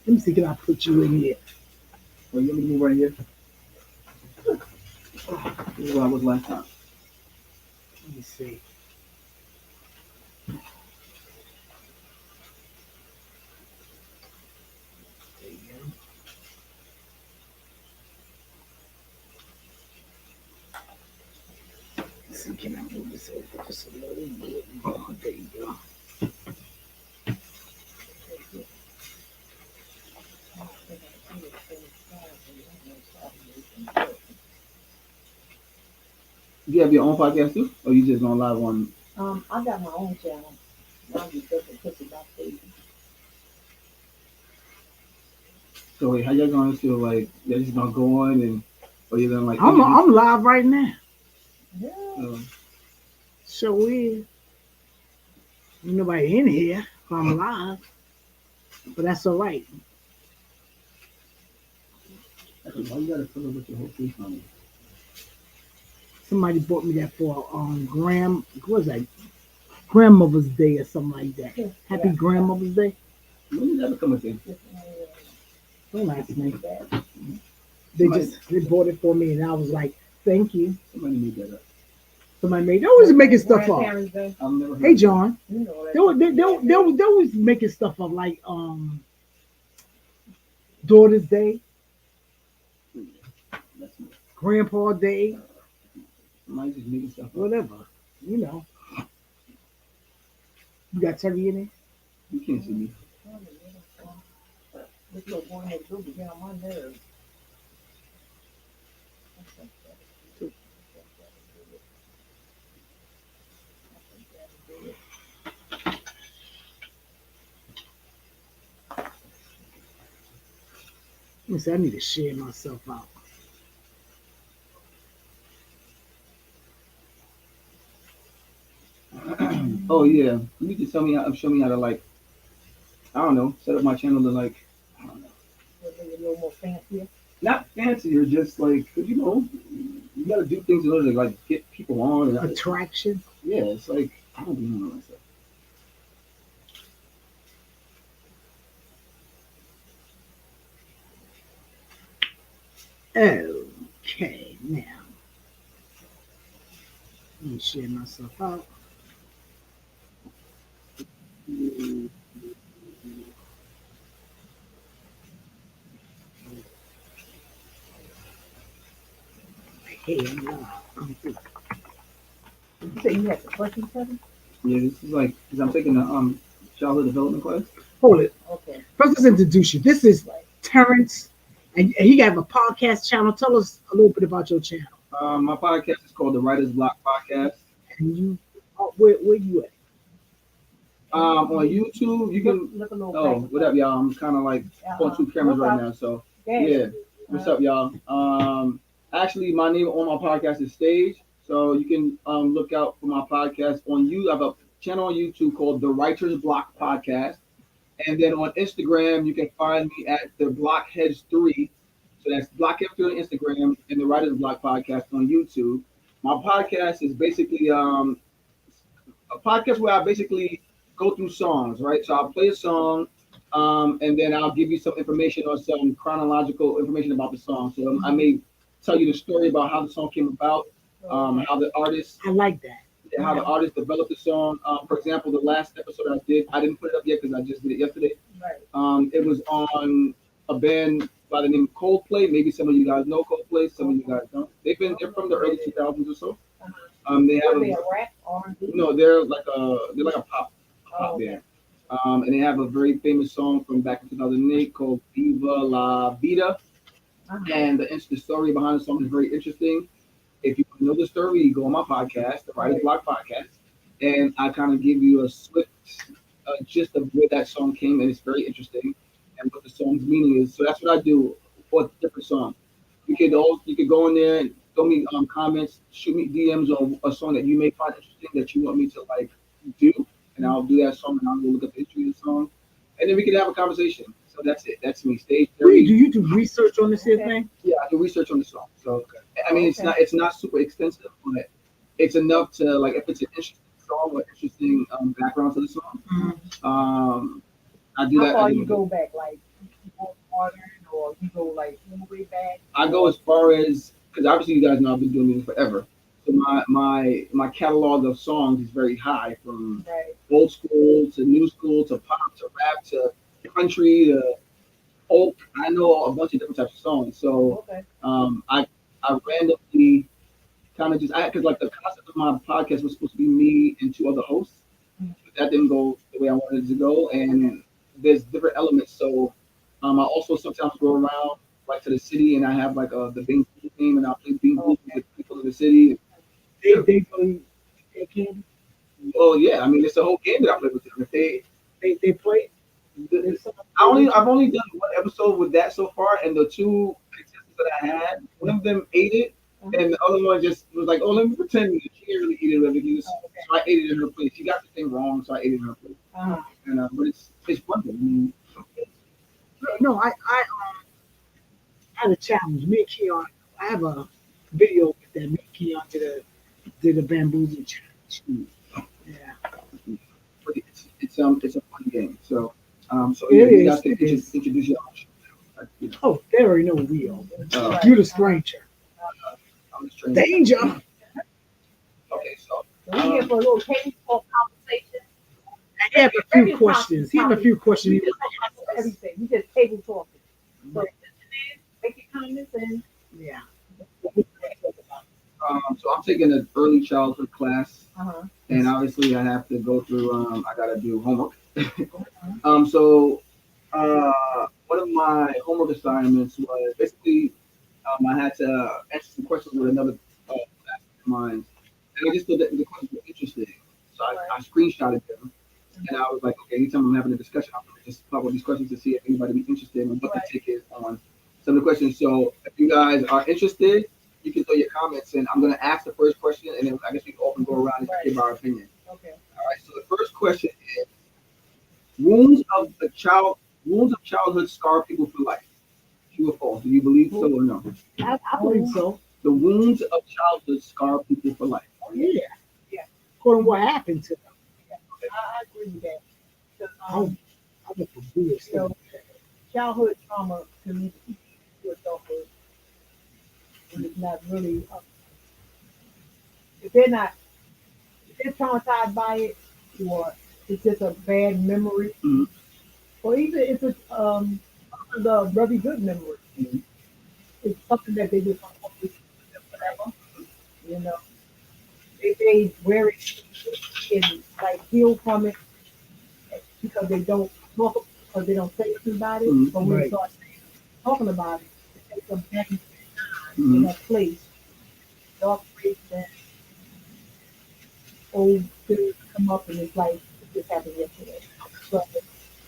Let me see, can I put you in here? Well, you want me to move right here? This is where I was last time. Let me see. There you go. Let's see, can I move this over just a little bit more? There you go. You have your own podcast too, or you just going live on? I got my own channel. I'll be different pussy about baby. So wait, how y'all going to like? Y'all just gonna go on and, or you gonna like? I'm live right now. Yeah. So weird. Ain't nobody in here. I'm live, but that's all right. Why you gotta fill up with your whole face on it? Somebody bought me that for what was that? Grandmother's Day or something like that. Happy Grandmother's Day. When did that become a thing? Don't ask me. They bought it for me, and I was like, "Thank you." Somebody made that up. Somebody made. They always making stuff up. Grandparents' Day. I've never heard Hey, of John. You know that. They always making stuff up like Daughter's Day, that. That's me. Grandpa Day, Somebody just making stuff up. whatever. You know. You got Terry in there? You can't see me. This little boy had to get on my nerves. Let me see, I need to share myself out. Oh yeah, you need to show me how to like, I don't know, set up my channel to like, I don't know, A little more fancier. not fancy or just like, 'cause, you know, you gotta do things in order to like get people on. And, Attraction. yeah, it's like I don't be knowing myself. Okay, now let me share myself out. Hey, I'm through. Did you say you had the question, Kevin? Yeah, this is like, cause I'm taking a childhood development class. Hold it. Okay. First, let's introduce you. This is Terrence, and he got a podcast channel. Tell us a little bit about your channel. My podcast is called the Writer's Block Podcast. And you, where you at? On YouTube, you can. Look a little Oh, back. what up, y'all? I'm kind of like on two cameras right now, so yeah. What's up, y'all? Actually, my name on my podcast is Stage, so you can look out for my podcast on you. I have a channel on YouTube called the Writer's Block Podcast, and then on Instagram you can find me at the Blockheads 3. So that's Blockheads 3 on Instagram and the Writer's Block Podcast on YouTube. My podcast is basically a podcast where I basically go through songs, right? So I'll play a song, and then I'll give you some information or some chronological information about the song. So I may tell you the story about how the song came about, how the artist, I like that. how the artist developed the song. For example, the last episode I did, I didn't put it up yet because I just did it yesterday. Right. It was on a band by the name of Coldplay. Maybe some of you guys know Coldplay, some of you guys don't. They're from the early 2000s or so. They have Are they a rap R&B? no, they're like a pop band. And they have a very famous song from back in 2008 called Viva La Vida. And the story behind the song is very interesting. If you know the story, you go on my podcast, the Writer's Block Podcast, and I kind of give you a swift gist of where that song came, and it's very interesting and what the song's meaning is. So that's what I do for different songs. You could go in there and throw me comments, shoot me DMs on a song that you may find interesting that you want me to like do, and I'll do that song and I'll go look up the history of the song, and then we can have a conversation. So that's it. That's me. Stage Do 30. you do research on this here thing? Yeah, I do research on the song. So I mean, it's not super extensive, but it's enough to like if it's an interesting song or interesting background to the song. I do How that. far you go back? Like modern, or you go like all the way back? I go as far as, because obviously you guys know I've been doing music forever. So my catalog of songs is very high, from Right. old school to new school to pop to rap to country to folk. I know a bunch of different types of songs. So Okay. I randomly kind of just, because like the concept of my podcast was supposed to be me and two other hosts. But that didn't go the way I wanted it to go, and there's different elements. So I also sometimes go around like to the city, and I have like the Bing Pool game, and I play Bing Pool with people in the city. They play. They can. Oh yeah, I mean it's a whole game that I play with them. If They play. I've only done one episode with that so far, and the two contestants that I had, one of them ate it, and the other one just was like, "Oh, let me pretend she didn't really eat it." So I ate it in her place. She got the thing wrong, so I ate it in her place. And but it's fun. I mean, No, had a challenge. Me and Keon, I have a video with that. Me and Keon did a bamboozle challenge. Yeah, but it's a fun game. So It yeah, you is, guys can it is. introduce your own. Oh, they already know who we are. Uh, You the stranger. I'm just trying. Danger. Okay, so So we here for a little table talk conversation. I have a few questions. He have a few questions. We just talk about everything. We just table talking. So make your comments and Yeah. so I'm taking an early childhood class, uh-huh. and obviously I have to go through. I gotta do homework. So one of my homework assignments was basically I had to answer some questions with another class of mine, and I just thought that the questions were interesting. So I screenshotted them, and I was like, okay, anytime I'm having a discussion, I'm gonna just pop up these questions to see if anybody be interested in what the take is on some of the questions. So if you guys are interested, you can throw your comments in. I'm gonna ask the first question, and then I guess we can all go around and give our opinion. Okay. All right. So the first question is: wounds of childhood scar people for life. True or false? Do you believe so or no? I believe so. The wounds of childhood scar people for life. Oh, yeah. Yeah. According to what happened to them. I agree with that. 'Cause, I look for weird stuff. childhood trauma to me to adulthood is not really if they're traumatized by it, or it's just a bad memory, Mhm. or even if it's the very good memory. Mhm. It's something that they just don't always forever. You know, they wear it and like heal from it because they don't talk, because they don't say it to anybody. Mhm. But when Right. they start talking about it, it takes them back in Mhm. that place, dark place that old things come up, and it's like it just happened yesterday. So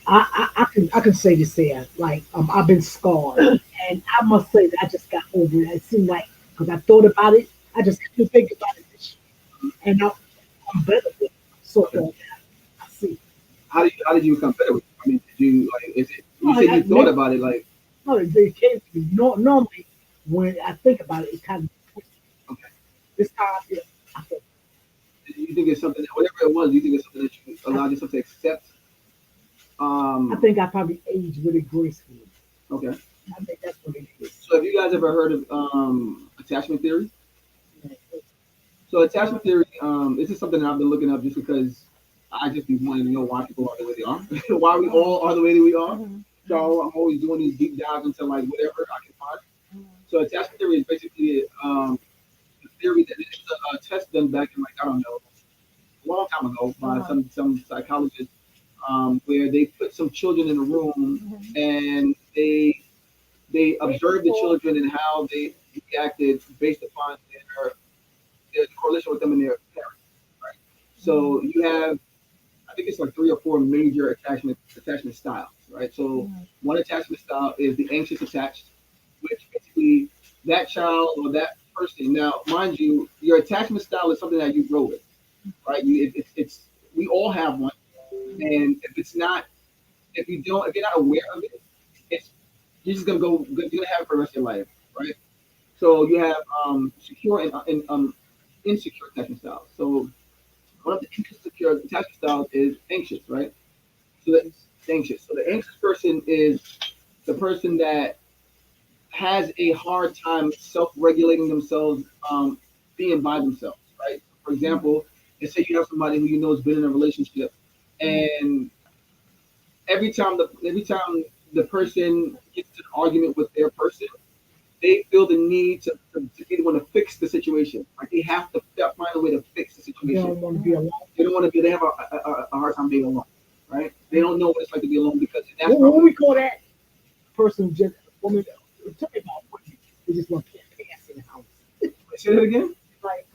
I can say this here. Like I've been scarred, and I must say that I just got over it. It seemed like because I thought about it, I just had to think about it this year, and I'm better with it. So far, I see. How did you become better with it? I mean, did you like? Is it? You No, said I you thought never- about it like. No, they came to me. Normally, when I think about it, it's kind of twisted. Okay. This time, yeah, I thought, Do you think it's something that whatever it was? Do you think it's something that you allowed yourself to accept? I think I probably aged really gracefully. Okay. I think that's what it is. So have you guys ever heard of attachment theory? So attachment theory, this is something that I've been looking up just because I just be wanting to know why people are the way they are, why we all are the way that we are. So I'm always doing these deep dives into like whatever I can find. So attachment theory is basically a theory that it's a test done back in like I don't know, a long time ago by some psychologists, where they put some children in a room and they observed the children and how they reacted based upon their correlation with them and their parents. Right. So you have, I think it's like 3 or 4 major attachment styles. Right. So one attachment style is the anxious attached, which basically that child or that person. Now, mind you, your attachment style is something that you grow with. Right. It's we all have one, and if you're not aware of it, it's you're just gonna go. You're gonna have it for the rest of your life, right? So you have secure and insecure attachment styles. So one of the insecure attachment styles is anxious, right? So that's anxious. So the anxious person is the person that has a hard time self-regulating themselves, being by themselves, right? For example, let's say you have somebody who you know has been in a relationship, and every time the person gets into an argument with their person, they feel the need to be the one to fix the situation. Like they have to find a way to fix the They situation. don't want to be alone. They don't want to be. They have a hard time being alone, right? They don't know what it's like to be alone because that's What we call that person just woman. Tell me about women. They just want to pass in the house. Say that again. Like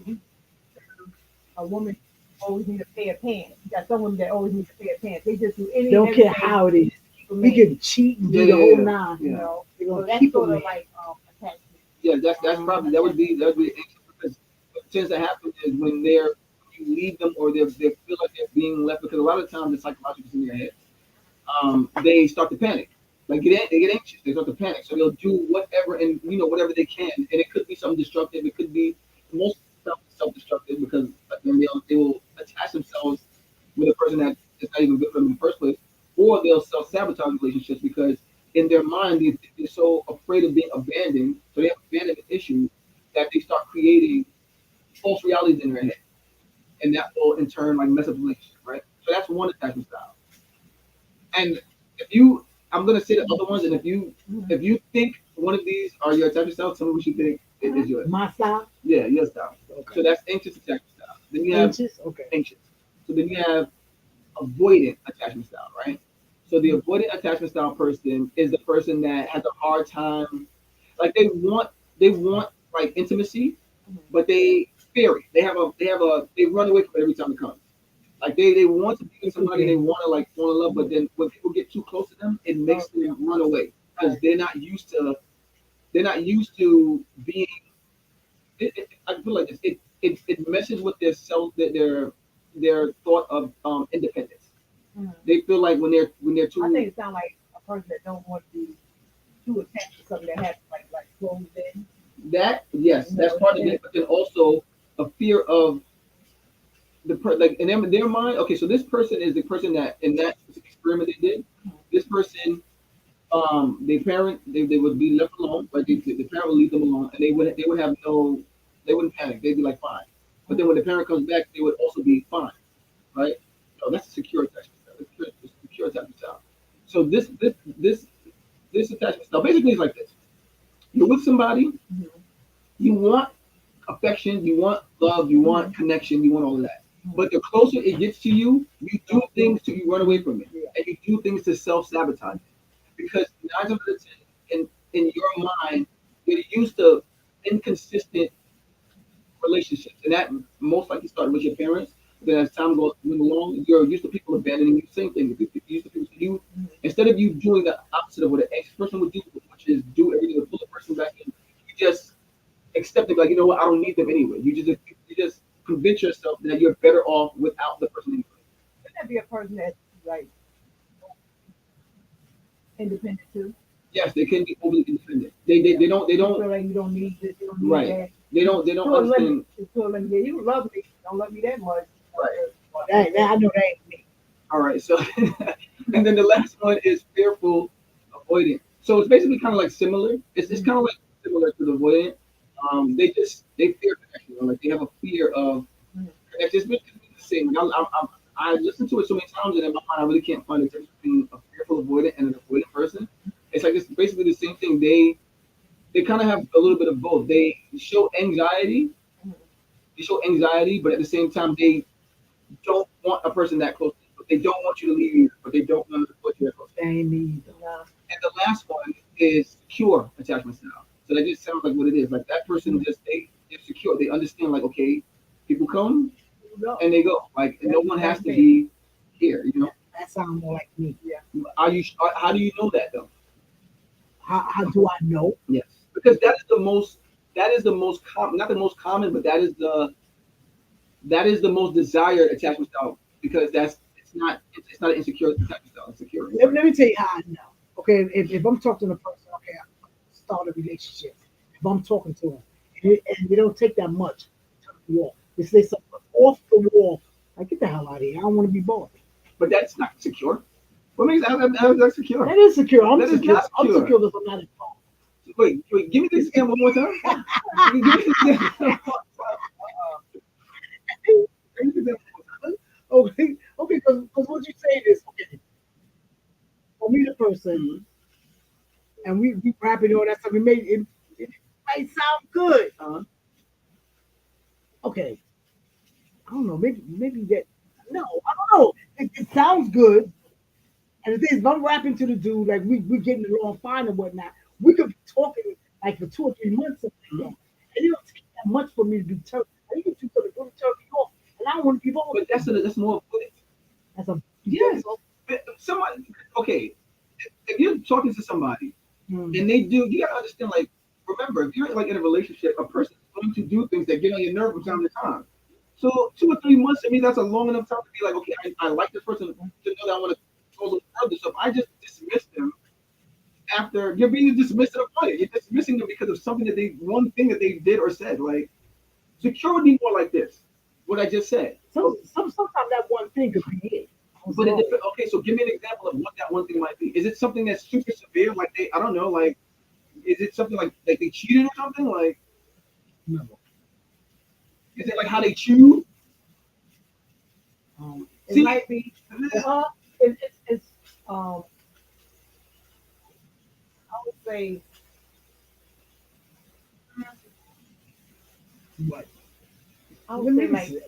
a woman always need a pair of pants. You got someone that always needs a pair of pants. They just do They anything. don't care how it is. We can cheat and do the whole nine. You know, They so gonna that's keep sort them of there. like attachment. Yeah, that's probably that would be anxious because what tends to happen is when you leave them or they feel like they're being left because a lot of times the psychological is in their head. They start to panic. Like they get anxious. They start to panic. So they'll do whatever and whatever they can. And it could be something destructive. It could be most stuff self-destructive because then they will attach themselves with a person that is not even good for them in the first place, or they'll self-sabotage relationships because in their mind they're so afraid of being abandoned, so they have abandonment issues that they start creating false realities in their head, and that will in turn like mess up the relationship, right? So that's one attachment style. And if you, I'm gonna say the other ones, and if you think one of these are your attachment styles, tell me what you think it is yours. My style. Yeah, your style. Okay. So that's anxious attachment style. Then you have Anxious. Okay. anxious. So then you have avoidant attachment style, right? So the avoidant attachment style person is the person that has a hard time, like they want like intimacy, but they fear it. They run away from it every time it comes. Like they want to be with somebody, they want to like fall in love, but then when people get too close to them, it makes them run away because they're not used to being. I feel like this. It messes with their self, their thought of independence. They feel like when they're I think too it sounds like a person that don't want to be too attached to something that has like closed in. that, yes, that's part of it, but then also a fear of like in their mind. Okay, so this person is the person that in that specific experiment they did. This person, they would be left alone, like the parent would leave them alone, and they would have no, they wouldn't panic. They'd be like fine, but then when the parent comes back, they would also be fine, right? So that's a secure attachment style. It's a secure attachment style. So this attachment style basically is like this: you're with somebody, you want affection, you want love, you want connection, you want all of that. But the closer it gets to you, you do things to you run away from it, and you do things to self sabotage it because 9 times out of 10, in your mind, you're used to inconsistent relationships, and that most likely started with your parents. Then as time went along, you're used to people abandoning you. Same thing. You're used to people. So you instead of you doing the opposite of what an ex person would do, which is do everything to pull the person back in, you just accept it. Like you know what, I don't need them anyway. You just convince yourself that you're better off without the person anyway. Could that be a person that's like independent too? Yes, they can be overly independent. They don't Feel like you don't need this, you don't need right. that. They don't To a understand. limit. To a limit. Yeah, you love me. Don't love me that much. Right. That I know that ain't me. All right. So and then the last one is fearful avoidant. So it's basically kind of like similar. It's kind of like similar to the avoidant. They fear connection. Like they have a fear of connection. It's basically the same. Like, I listened to it so many times, and in my mind, I really can't find a difference between a fearful avoidant and an avoidant person. It's like it's basically the same thing. They kind of have a little bit of both. They show anxiety. They show anxiety, but at the same time, they don't want a person that close. But they don't want you to leave, but they don't want to put you that close. That ain't me either. And the last one is secure attachment style. So that just sounds like what it is. Like that person they're secure. They understand like okay, people come and they go. Like no one has to be here. That sounds more like me. Are you? How do you know that though? How do I know? Yes, because that is the most. That is the most common. Not the most common, but that is the most desired attachment style because it's not an insecure attachment style. It's secure. Let me tell you how I know. Okay, if I'm talking to a person, okay, I start a relationship. If I'm talking to them, and they don't take that much to the wall, they say something off the wall. Like, get the hell out of here. I don't want to be bothered. But that's not secure. What makes that secure? That is secure. I'm That is secure. not I'm secure. secure because I'm not involved. Wait, give me this again one more time. Give me this again one more time. Give me this again one more time. Okay, because what you say is okay. For me, the person, and we rapping all that stuff. We made it. It might sound good. Uh-huh. Okay, I don't know. Maybe that. No, I don't know. It sounds good. And the thing is, if I'm rapping to the dude, like we getting along fine and whatnot, we could be talking like for 2 or 3 months something like that. And it don't take that much for me to be turned. I think you're going to really turn me off, and I don't want to be bothered. But that's more. That's a Yes. Somebody. Okay. If you're talking to somebody Hmm. and they do, you gotta understand. Like, remember, if you're like in a relationship, a person is going to do things that get on your nerve from time to time. So 2 or 3 months, I mean, that's a long enough time to be like, okay, I like this person to know that I want to go a little further. So if I just dismiss them after you're being dismissive of it, you're dismissing them because of something that one thing that they did or said. Like, security more like this. What I just said. Sometimes that one thing could be it. But it depends. Okay, so give me an example of what that one thing might be. Is it something that's super severe? Like I don't know, like, is it something like they cheated or something? Like, No. is it like how they chew? It See, might be. It's I would say What? I Let would me say like see.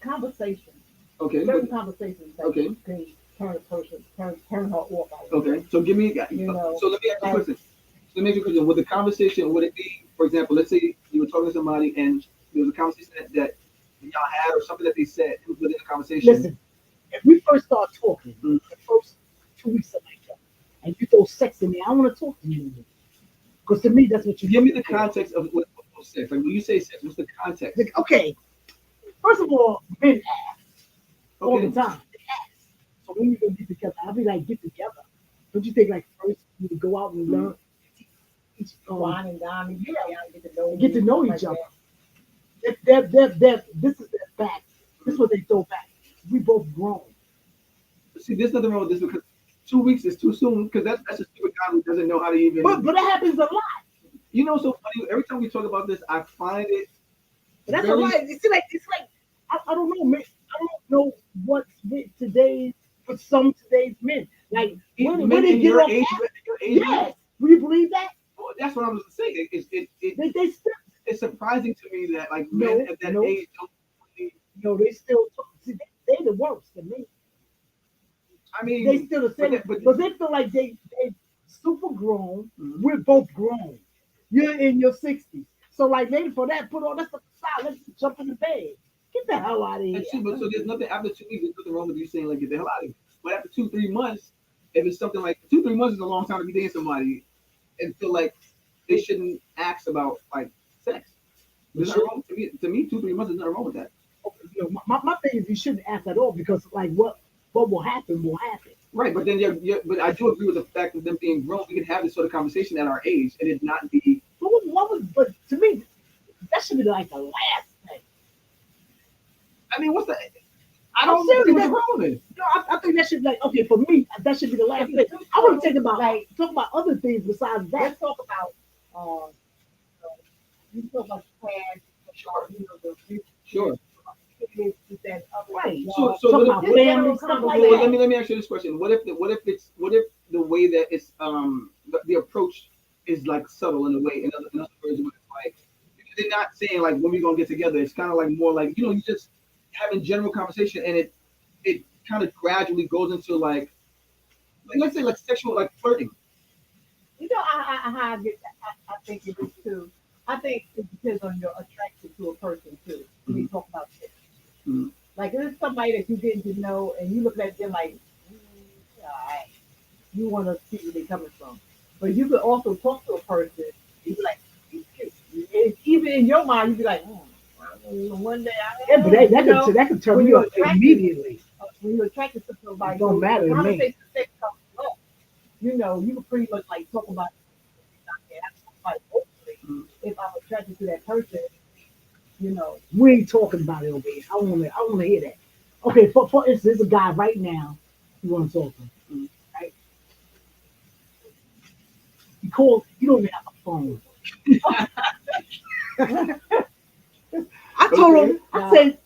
conversation. okay, Certain conversations that Okay. can turn a person turn her off. okay. So give me. You know, So let me ask you a question. So let me ask you a question. Would the conversation would it be, for example, let's say you were talking to somebody and there was a conversation that y'all had or something that they said within the conversation. Listen, if we first start talking, Mm. the first 2 weeks of each other, and you throw sex in me, I don't want to talk to you. Because to me, that's what you Give me the looking for. context of what sex. Like when you say sex, what's the context? Like, okay, first of all, men ask all the Okay. time. They ask. So when we gonna get together, I'll be like, get together. Don't you think like first we would go out and learn, teach, wine and dine and get to know each other. This is their fact. This is what they throw back. We both grown. See, there's nothing wrong with this because 2 weeks is too soon because that's a stupid guy who doesn't know how to even. But that happens a lot. You know, so funny. Every time we talk about this, I find it. That's very, a lot. It's like I don't know, man. I don't know what's with today's men. Like when men they in get your off age, that, your age. yes. Will you believe that? Well, that's what I was saying. They still It's surprising to me that like No, men at that no. age don't. Really, they still see they the worst to me. I mean, They still the same, but but they feel like they super grown. Mhm. We're both grown. You're in your 60s. So like maybe for that, put all that stuff aside. Let's jump in the bed. Get the hell out of here. and see, but so there's nothing after 2 weeks. There's nothing wrong with you saying like get the hell out of here. But after 2, 3 months, if it's something like 2, 3 months is a long time to be dating somebody and feel like they shouldn't ask about like sex. There's nothing wrong to me. 2, 3 months is nothing wrong with that. You know, my thing is you shouldn't ask at all because like what will happen will happen. Right, but then but I do agree with the fact of them being grown. We can have this sort of conversation at our age, and it not be. But to me, that should be like the last thing. I mean, what's the? I I'm don't serious, see what's man. wrong with it. No, I think that should be like okay for me. That should be the last thing. I want to talk about other things besides that. Let's talk about you talk about the past, you know, the future, Sure. that other Right. So Talk what about if, family stuff like well, that. let me ask you this question: what if the way that it's the approach is like subtle in a way? In other words, when it's like they're not saying like when we gonna get together. It's kind of like more like you just having general conversation, and it kind of gradually goes into like let's say like sexual like flirting. You know, I get that. I think it is too. I think it depends on your attraction to a person too. When you talk about this, Mhm. like if it's somebody that you didn't know, and you look at them like, all right, you want to see where they're coming from. But you could also talk to a person. You be like, he's cute. And even in your mind, you be like, one day Yeah, but that could turn when me you're off attracted- immediately. when you're attracted to somebody, It don't matter to me. conversation sex comes up. You know, you can pretty much like talk about if I'm attracted to that person, you know. We ain't talking about it over here. I want to hear that. Okay, for instance, there's a guy right now you want to talk to him. called. You don't even have a phone. I told him. I said,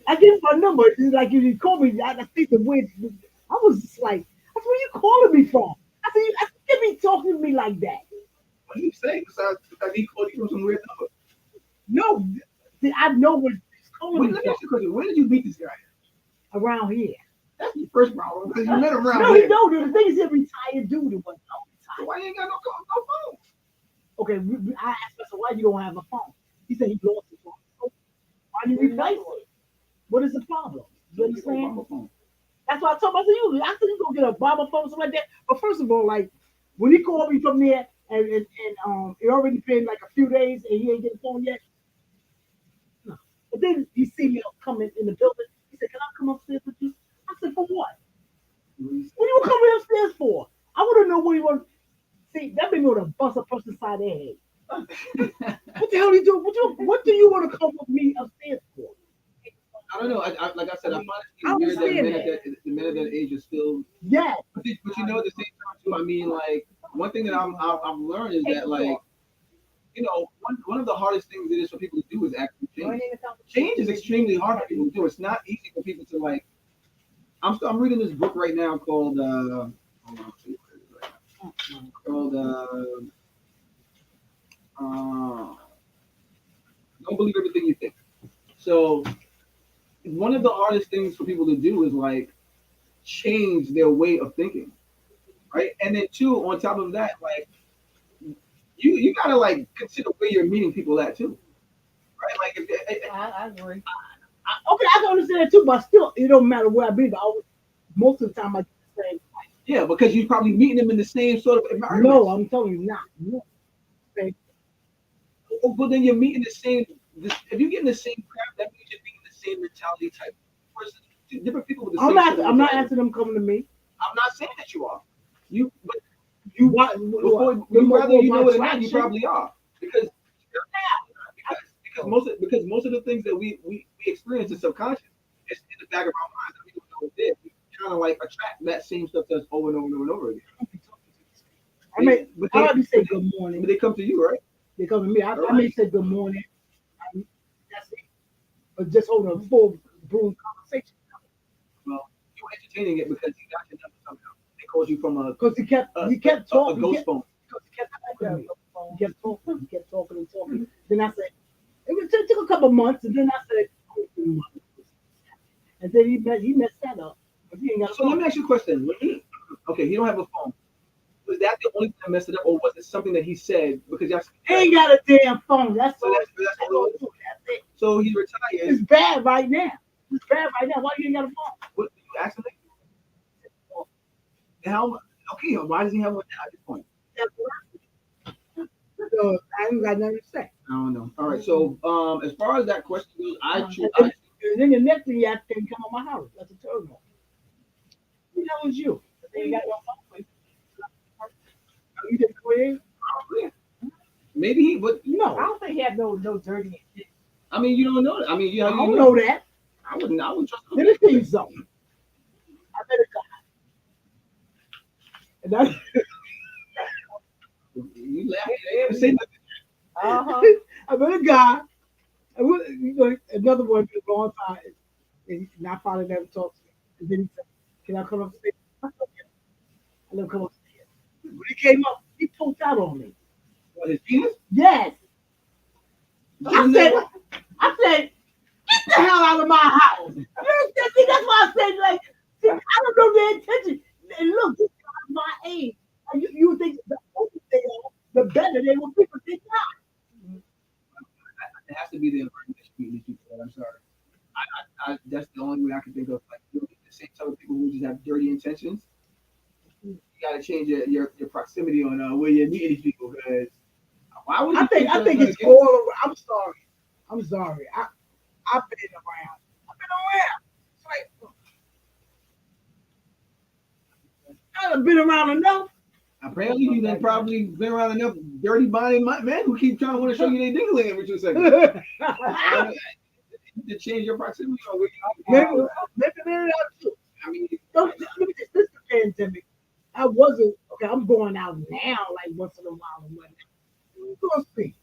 I gave him my number. He's like, if you call me, I think the way. I was just like, I said, where you calling me from? I said, you can't be talking to me like that. What do you say? Besides he called you from some weird number. No, see, I know what he's calling me Let me ask you a question. Where did you meet this guy? around here. That's your first problem because you met him around No, here. he don't. The thing is, he's a retired dude. It was So why you ain't got no phone? okay. I asked him, so why you don't have a phone? He said he lost his phone. So why do you replace it? What is the problem? You understand? That's why I told him. I said you gonna get a Bible phone or something like that. But first of all, like when he called me from there and it already been like a few days and he ain't get a phone yet. No. But then he see me coming in the building. He said, "Can I come upstairs with you?" I said, "For what? What you coming upstairs for? I want to know what you want." See, that made me want to bust a person's side of their head. What the hell are you doing? What do you want to come with me upstairs for? I don't know. Like I said, I find it weird that the men at that age are still. Yeah. But you know, at the same time too. I mean, like one thing that I've learned is that like, you know, one of the hardest things it is for people to do is actually change. Change is extremely hard for people to do. It's not easy for people to like. I'm reading this book right now called hold on, called Don't Believe Everything You Think. So one of the hardest things for people to do is like change their way of thinking, right? And then two, on top of that, like you gotta like consider where you're meeting people at too, right? Like I agree. Okay, I can understand that too, but still, it don't matter where I be. But most of the time, I do the same. yeah, because you're probably meeting them in the same sort of environment. No, I'm telling you not. No. But then you're meeting the same. If you're getting the same crap, that means you're meeting the same mentality type person. Different people with the same. I'm not asking them coming to me. I'm not saying that you are. But Whether you know it or not, you probably are because most of the things that we experience is subconscious. It's in the back of our minds that we don't know it's there. We kind of like attract that same stuff to us over and over and over and over again. I might be saying good morning. But they come to you, right? They come to me. I may say good morning. That's it. But just holding a full bloom conversation. Well, you were entertaining it because he got your number somehow. They called you from because he kept talking. A ghost phone. Because he kept talking to me. He kept talking and talking. Then I said, it took a couple months, and then I said, and then he messed that up. So let me ask you a question. Okay, he don't have a phone. Was that the only thing that messed it up, or was it something that he said? Because he ain't got a damn phone. That's all. That's it. So he retired. It's bad right now. Why you ain't got a phone? What did you ask him? How? Okay, why does he have one at this point? So I ain't got nothing to say. I don't know. All right. So as far as that question goes, and then the next thing you have to come on my house. That's a turn on. Who the hell is you? They ain't got no phone. You didn't go in? Maybe he, but no. I don't think he had no dirty. I mean, you don't know that. I mean, I don't know that. I wouldn't trust him. Let me tell you something. I met a guy. And that's you laugh. You ain't say Uh-huh. I met a guy. Another one for a long time. And I finally never talked to him. And then he said, "Can I come upstairs?" I said, "Yeah." I let him come upstairs. When he came up, he poked out on me. What, his penis? Yes. I said, get the hell out of my house. See, that's why I said, like, see, I don't know their intention. And look, this guy's my age. And you think the older they are, the better they will be, but they're not. It has to be the environment that you meet these people. I'm sorry. I that's the only way I can think of. Like, you know, the same type of people who just have dirty intentions. You got to change your proximity on where you're meeting these people, because why would you I think it's all around. I'm sorry. I've been around. It's like, I've been around enough. Apparently, you then probably been around enough dirty-minded men who keep trying to want to show you their dingling every 2 seconds. To change your proximity on where Maybe they're not too. I mean, Let me just, this is the pandemic. I wasn't okay, I'm going out now, like once in a while and whatnot. We're gonna see.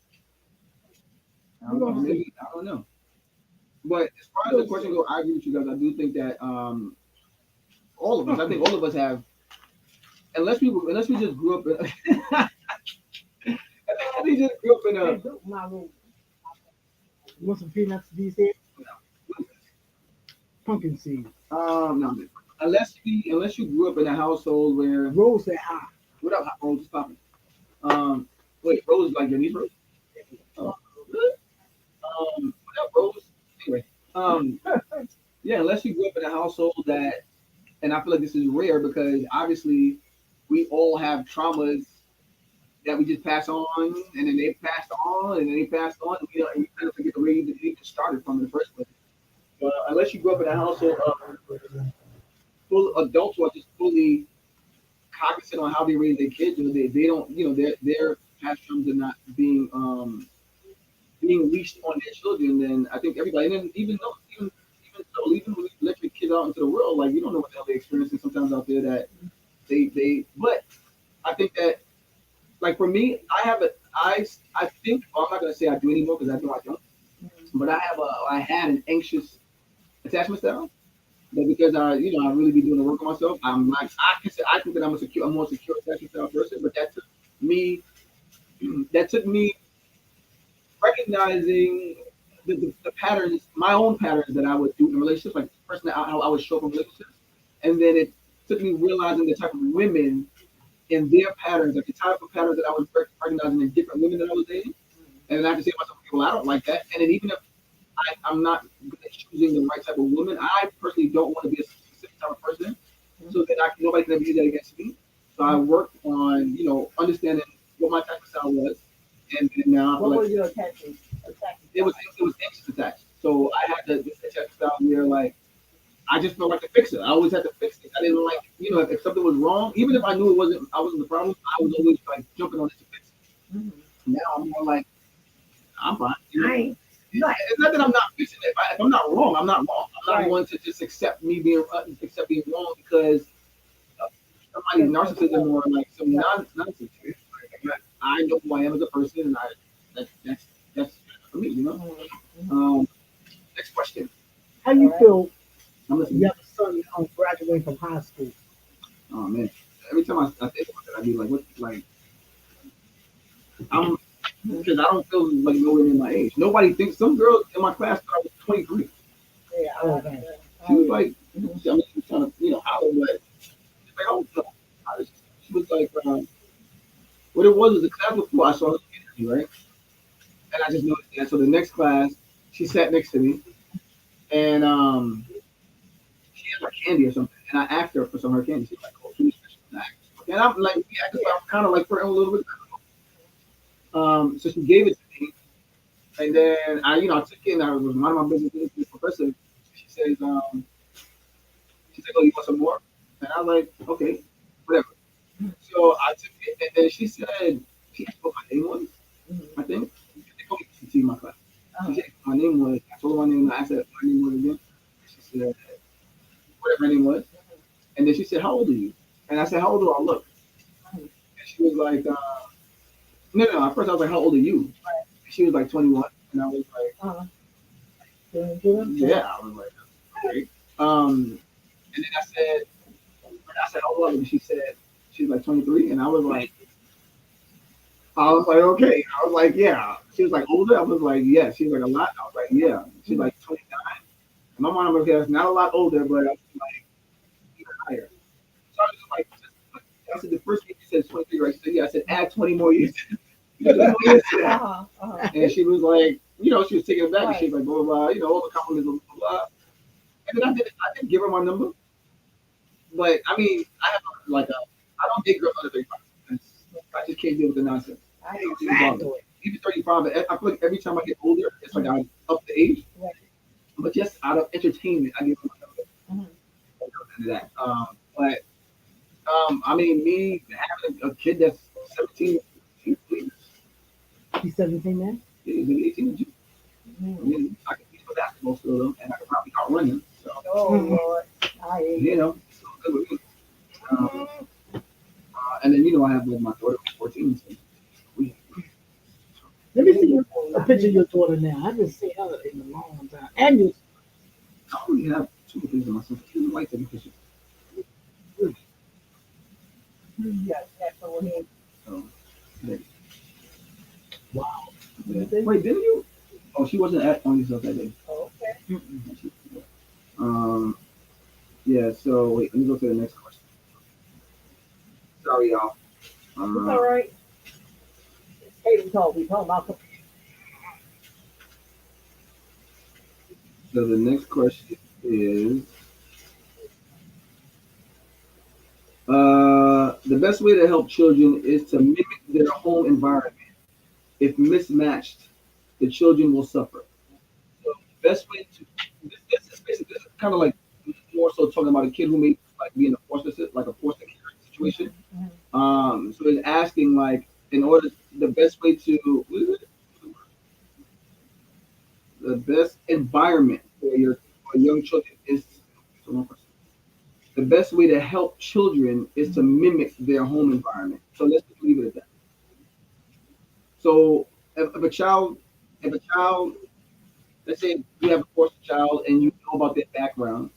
I We're don't know. gonna see. Maybe I don't know. But as far as the question goes, I agree with you guys. I do think that all of us, I think all of us have, unless we just grew up in, unless we just grew up in Hey, a. look, my room. You want some peanuts these days? Pumpkin seeds. No, unless you grew up in a household where Rose that high. what up, Rose is popping. Wait, Rose like your niece Rose? Oh, really? What up, Rose? Anyway, yeah, unless you grew up in a household that, and I feel like this is rare because obviously we all have traumas that we just pass on, and then they passed on, and then they passed on, and you kind of forget where you even started from in the first place. But unless you grew up in a household of full adults who are just fully cognizant on how they raise their kids, they don't, their past traumas are not being leashed on their children, then I think everybody, and then even when you let your kids out into the world, like you don't know what the hell they're experiencing sometimes out there that but I think that like for me, I think well, I'm not gonna say I do anymore because I know I don't, but I had an anxious attachment style. But because I really be doing the work on myself, I'm like I think that I'm a more secure attachment style person. But me that took me recognizing the patterns, my own patterns that I would do in relationships, like how I would show up in relationships, and then it took me realizing the type of women and their patterns, like the type of patterns that I was recognizing in different women that I was dating. And then I have to say to myself, well, I don't like that. And then even if I'm not good at choosing the right type of woman, I personally don't want to be a specific type of person, so that nobody can ever use that against me. So I worked on, understanding what my type of style was, and now I feel What like was your attachment? it was anxious attached. So I had this attachment style where like I just felt like a fixer. I always had to fix it. I didn't like, if something was wrong, even if I knew I wasn't the problem, I was always like jumping on it to fix it. Now I'm more like, I'm fine. It's not that I'm not fixing it. If I'm not wrong, I'm not wrong. I'm not going to just accept being wrong because of somebody's narcissism or like some nonsense. Like, I know who I am as a person, and that's for me. Next question. How you feel I'm listening. you have a son graduating from high school? Oh man, every time I think about that, I be like, what? Like, I'm because I don't feel like nowhere near my age. Nobody thinks. Some girls in my class thought I was 23. Yeah, Okay. She was like, I mean, she was trying to, holler, but she's like, oh no. She was like, what it was the class before I saw her interview, right? And I just noticed that. So the next class, she sat next to me, and she had like candy or something, and I asked her for some of her candy. She's like, oh, really special snacks. And I'm like, yeah, because I'm kind of like flirting a little bit. So she gave it to me, and then I took it, and I was minding my business with this professor. She says, she's like, oh, you want some more? And I was like, okay, whatever. So I took it, and then she said, she asked what my name was, I think. They called me CT in my class. She said my name was, I told her my name, and I said my name was again. She said, whatever her name was. And then she said, how old are you? And I said, how old do I look? And she was like, no. At first I was like, how old are you? And she was like 21. And I was like, yeah. I was like, okay. And then I said, how old are you? And she was like 23. And I was like, okay. I was like, yeah. She was like, older? I was like, yeah. She was like, a lot? I was like, yeah. She's like 29. And my mom was like, okay, not a lot older, but I was like, even higher. So I was just like, I said, the first week you said 23, right? She said, yeah. I said, add 20 more years. 20 more years to that. And she was like, she was taking it back. And she was like, blah, blah, blah, all the compliments, blah, blah, blah. And then I didn't give her my number. But I mean, I don't date girls under 35. I just can't deal with the nonsense. Exactly. Even 35, I feel like every time I get older, it's like I up the age. Right. But just out of entertainment, I give them my number. That. But I mean, me having a kid that's 17, He's 17 now? he's 18 in June. I mean, I can beat for basketball still, though, and I can probably outrun him. So, Oh Lord, it's all good with me. And then I have like my daughter who's 14. So we, Let me see a picture of your daughter now. I haven't seen her in a long time. And you, I only have two pictures of myself. I don't like taking pictures. Yeah, that's over here. So, yeah. wow. Yeah. Wait, didn't you? Oh, she wasn't at on yourself that day. Oh, okay. Yeah. So wait, let me go to the next question. Sorry, y'all. It's all right. It's Tatum talk. We talking about. So the next question is, the best way to help children is to mimic their home environment. If mismatched, the children will suffer. So the best way to this is basically kind of like more so talking about a kid who may like be in a foster care situation. So it's asking like in order the best way to the best environment for young children is the best way to help children is to mimic their home environment. So let's just leave it at that. So if a child, let's say you have a foster child and you know about their background,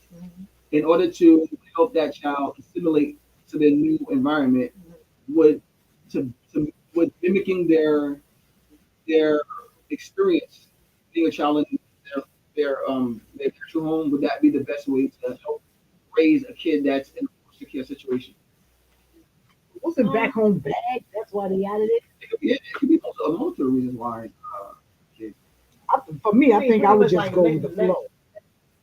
in order to help that child assimilate to their new environment, would would mimicking their experience being a child in their actual home, would that be the best way to help raise a kid that's in a foster care situation? Wasn't back home bad? That's why they added it. It could be multiple reasons why. Kids. For me, I think I would just go with the flow.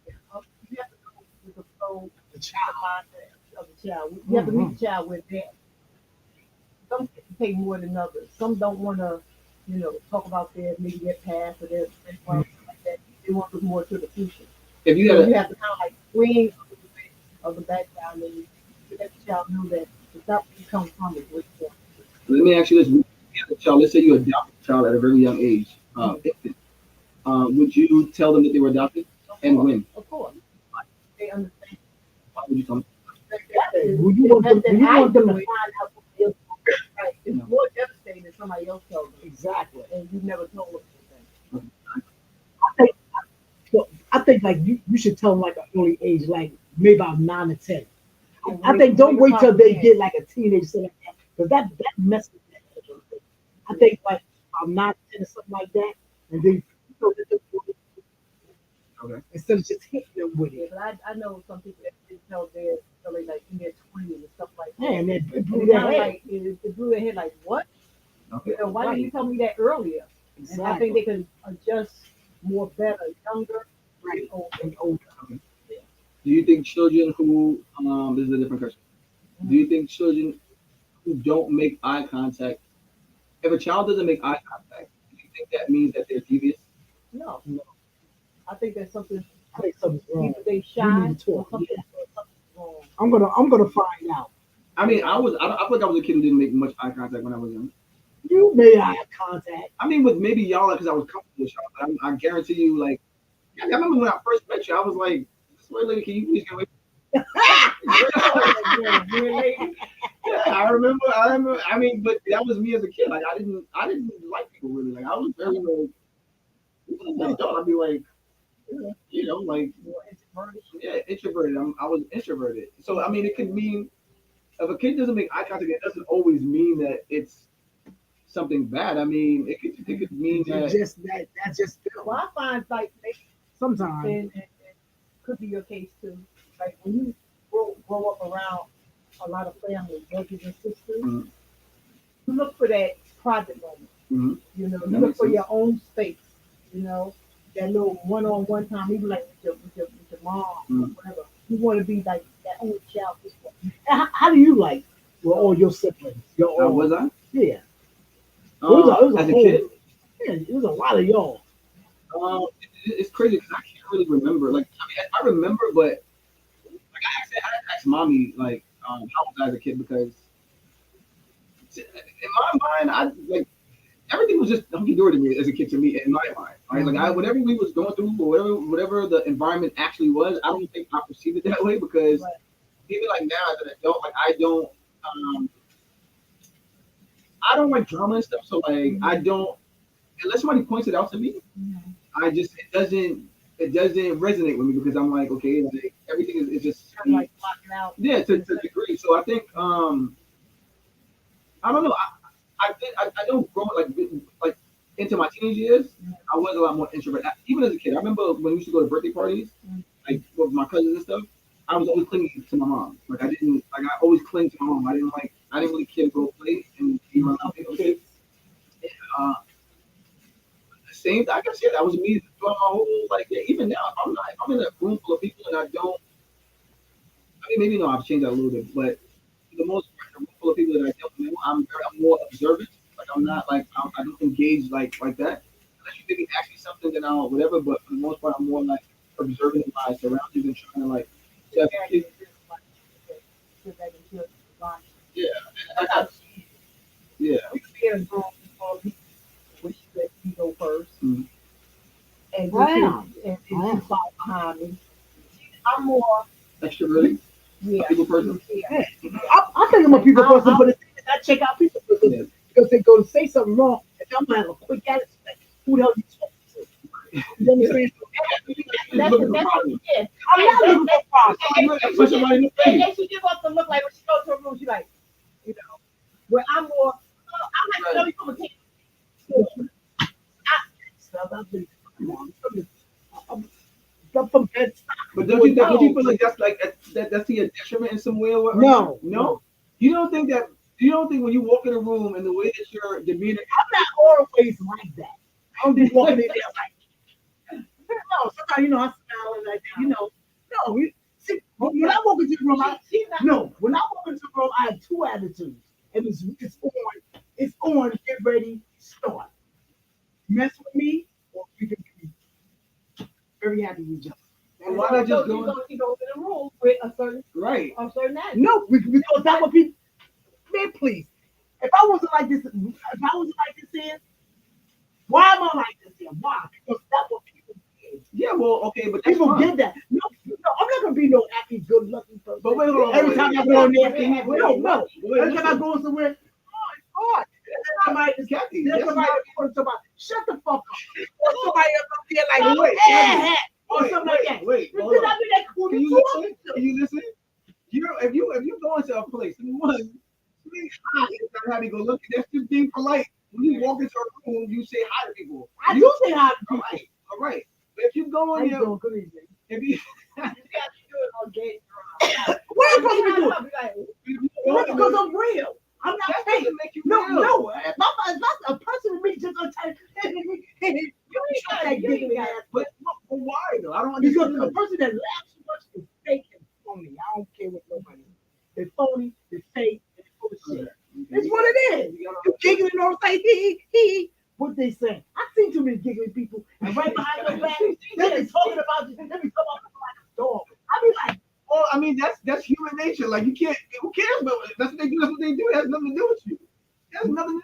You have to go with the flow, The child. mindset of the child. You have to meet the child where they're at. Some kids pay more than others. Some don't want to, talk about maybe their past or their background, like that. They want to look more to the future. If you So had you have to kind of like bring a little bit of the background and you let the child know that it's not where you come from, it's where you're let me ask you this: you have a child, let's say you adopt a child at a very young age, infant, would you tell them that they were adopted and when? Of course. They understand. Why would you tell them? Would you want them to find out what they're Right. It's more devastating than somebody else tells them. exactly? And you never told them. I think like you should tell them like an early age, like maybe about 9 or 10. I think don't wait till they get like a teenager, something like that, because that messes with that. I think like about 9 or 10 or something like that, and then Okay. instead of just hitting them with Yeah, it. but I know some people that didn't tell their like in their 20s and stuff like that. Man, that And blew it's their kinda head. like it blew their head like what? Okay. Why didn't you tell me that earlier? And I think Exactly. they can adjust more better younger Right. older. And older. Do you think children who this is a different question. Do you think children who don't make eye contact, if a child doesn't make eye contact, do you think that means that they're devious? No. No. I think there's something I think something's wrong. either they We shy need to or talk. something, Yeah. or something's wrong. I'm gonna find out. I mean, I feel like I was a kid who didn't make much eye contact when I was young. You made eye contact. I mean, with maybe y'all because I was comfortable with y'all, but I guarantee you, like, I remember when I first met you, I was like, "This white lady, can you please get away?" Weird lady. Yeah, I remember. I mean, but that was me as a kid. Like, I didn't like people really. Like, I was very like, even as an adult, I'd be like, like, More introverted. yeah, introverted. I was introverted. So I mean, it could mean if a kid doesn't make eye contact, it doesn't always mean that it's something bad. I mean, it could mean that. That's just Well, I find like maybe sometimes. and could be your case too. Like when you grow up around a lot of family, brothers and sisters, Mhm. you look for that private moment. Mhm. You That look makes for sense. your own space. That little one-on-one time, even like with your mom or Mhm. whatever. You want to be like that only child. How do you like with all your siblings? Your How own? was I? Yeah. It was a As a whole, kid? yeah, it was a lot of y'all. It's crazy because I can't really remember. Like, I mean, I remember, but like I asked mommy like how was I as a kid because in my mind I like everything was just hunky dory to me as a kid to me in my mind. Right? Like whatever we was going through or whatever the environment actually was, I don't think I perceived it that way because Right. even like now as an adult, like I don't. I don't like drama and stuff, so like I don't unless somebody points it out to me. I just it doesn't resonate with me because I'm like okay, like, everything is just Kind of like blocking out. yeah to a degree. So I think I don't know. I don't grow like into my teenage years. I was a lot more introvert. Even as a kid, I remember when we used to go to birthday parties, like with my cousins and stuff. I was always clinging to my mom. Like I always cling to my mom. I didn't really care to go play and be around people. Uh, the same. I can say that was me throughout my whole like yeah, even now. If I'm in a room full of people and I don't. I mean, maybe no, I've changed that a little bit, but for the most part, a room full of people that I don't know, I'm more observant. Like I'm not like I don't engage like that. Unless you maybe ask me something, then I'll whatever. But for the most part, I'm more like observing my surroundings and trying to like. Yeah, yeah, yeah. We could be in a room before we let you go first. Mhm. And I you am. and you follow behind me. I'm more Extra really. yeah. People person. Yeah. I think I'm a people person, I'll- but the thing is, I check out people Yeah. because they go to say something wrong, and I'm gonna have a quick attitude. Like, who the hell you talking to? You understand? Just looking for problems. Yeah. I'm not looking for problems. Put somebody in the face. And she give up the look like when she goes to a room, she like, you know, where I'm more, I'm like, you come and take I'm from Bed Stuy. But don't you feel like that's to your detriment in some way? Or No. no. You don't think that? You don't think when you walk in a room and the way that your demeanor? I'm not always like that. I don't be walking in there like, no, sometimes, I smile and like that, No, see, when I walk into the room, when I walk into the room, I have two attitudes. And it's on, get ready, start. Mess with me, or you can be very happy with each other. And why not just go? You go in a room with a certain attitude. No, because that's what people, man, please. If I wasn't like this here, why am I like this here? Why? Because that's what people did. Yeah, well, okay, but that's People fine. did that. No, I'm not gonna be no happy, good looking person. But wait, hold on. Every time I go in there, no. Every time I go somewhere, it's hard. Somebody is Kathy. there's somebody shut the fuck up. Or somebody else up there like, Wait, hey, or something like that. Wait, Did hold on. I be that cool? Can you listen? Can you listen? If you go into a place, number one, being hi is not how they go look. That's just being polite. When you walk into a room, you say hi to people. I do say hi to All people. right. But if you go in there, Good evening. if you, You got to do it on gay. What am I supposed to be doing? if you go What? in Because there, I'm real. I'm not that fake. doesn't make you No, real. no. If I'm a person with me just gonna tell you shut that giggly ass. But why though? I don't Because understand. a person that laughs too much is fake and phony. I don't care what nobody is. They're phony, they're fake, they're full of shit. It's what it is. You giggling and all say hee. What they say. I've seen too many giggly people, and right behind your back, they be talking about you. They be talking about you like a dog. I be like, Well, I mean that's human nature. Like you can't. Who cares? But that's what they do. That's what they do. It has nothing to do with you. It has nothing.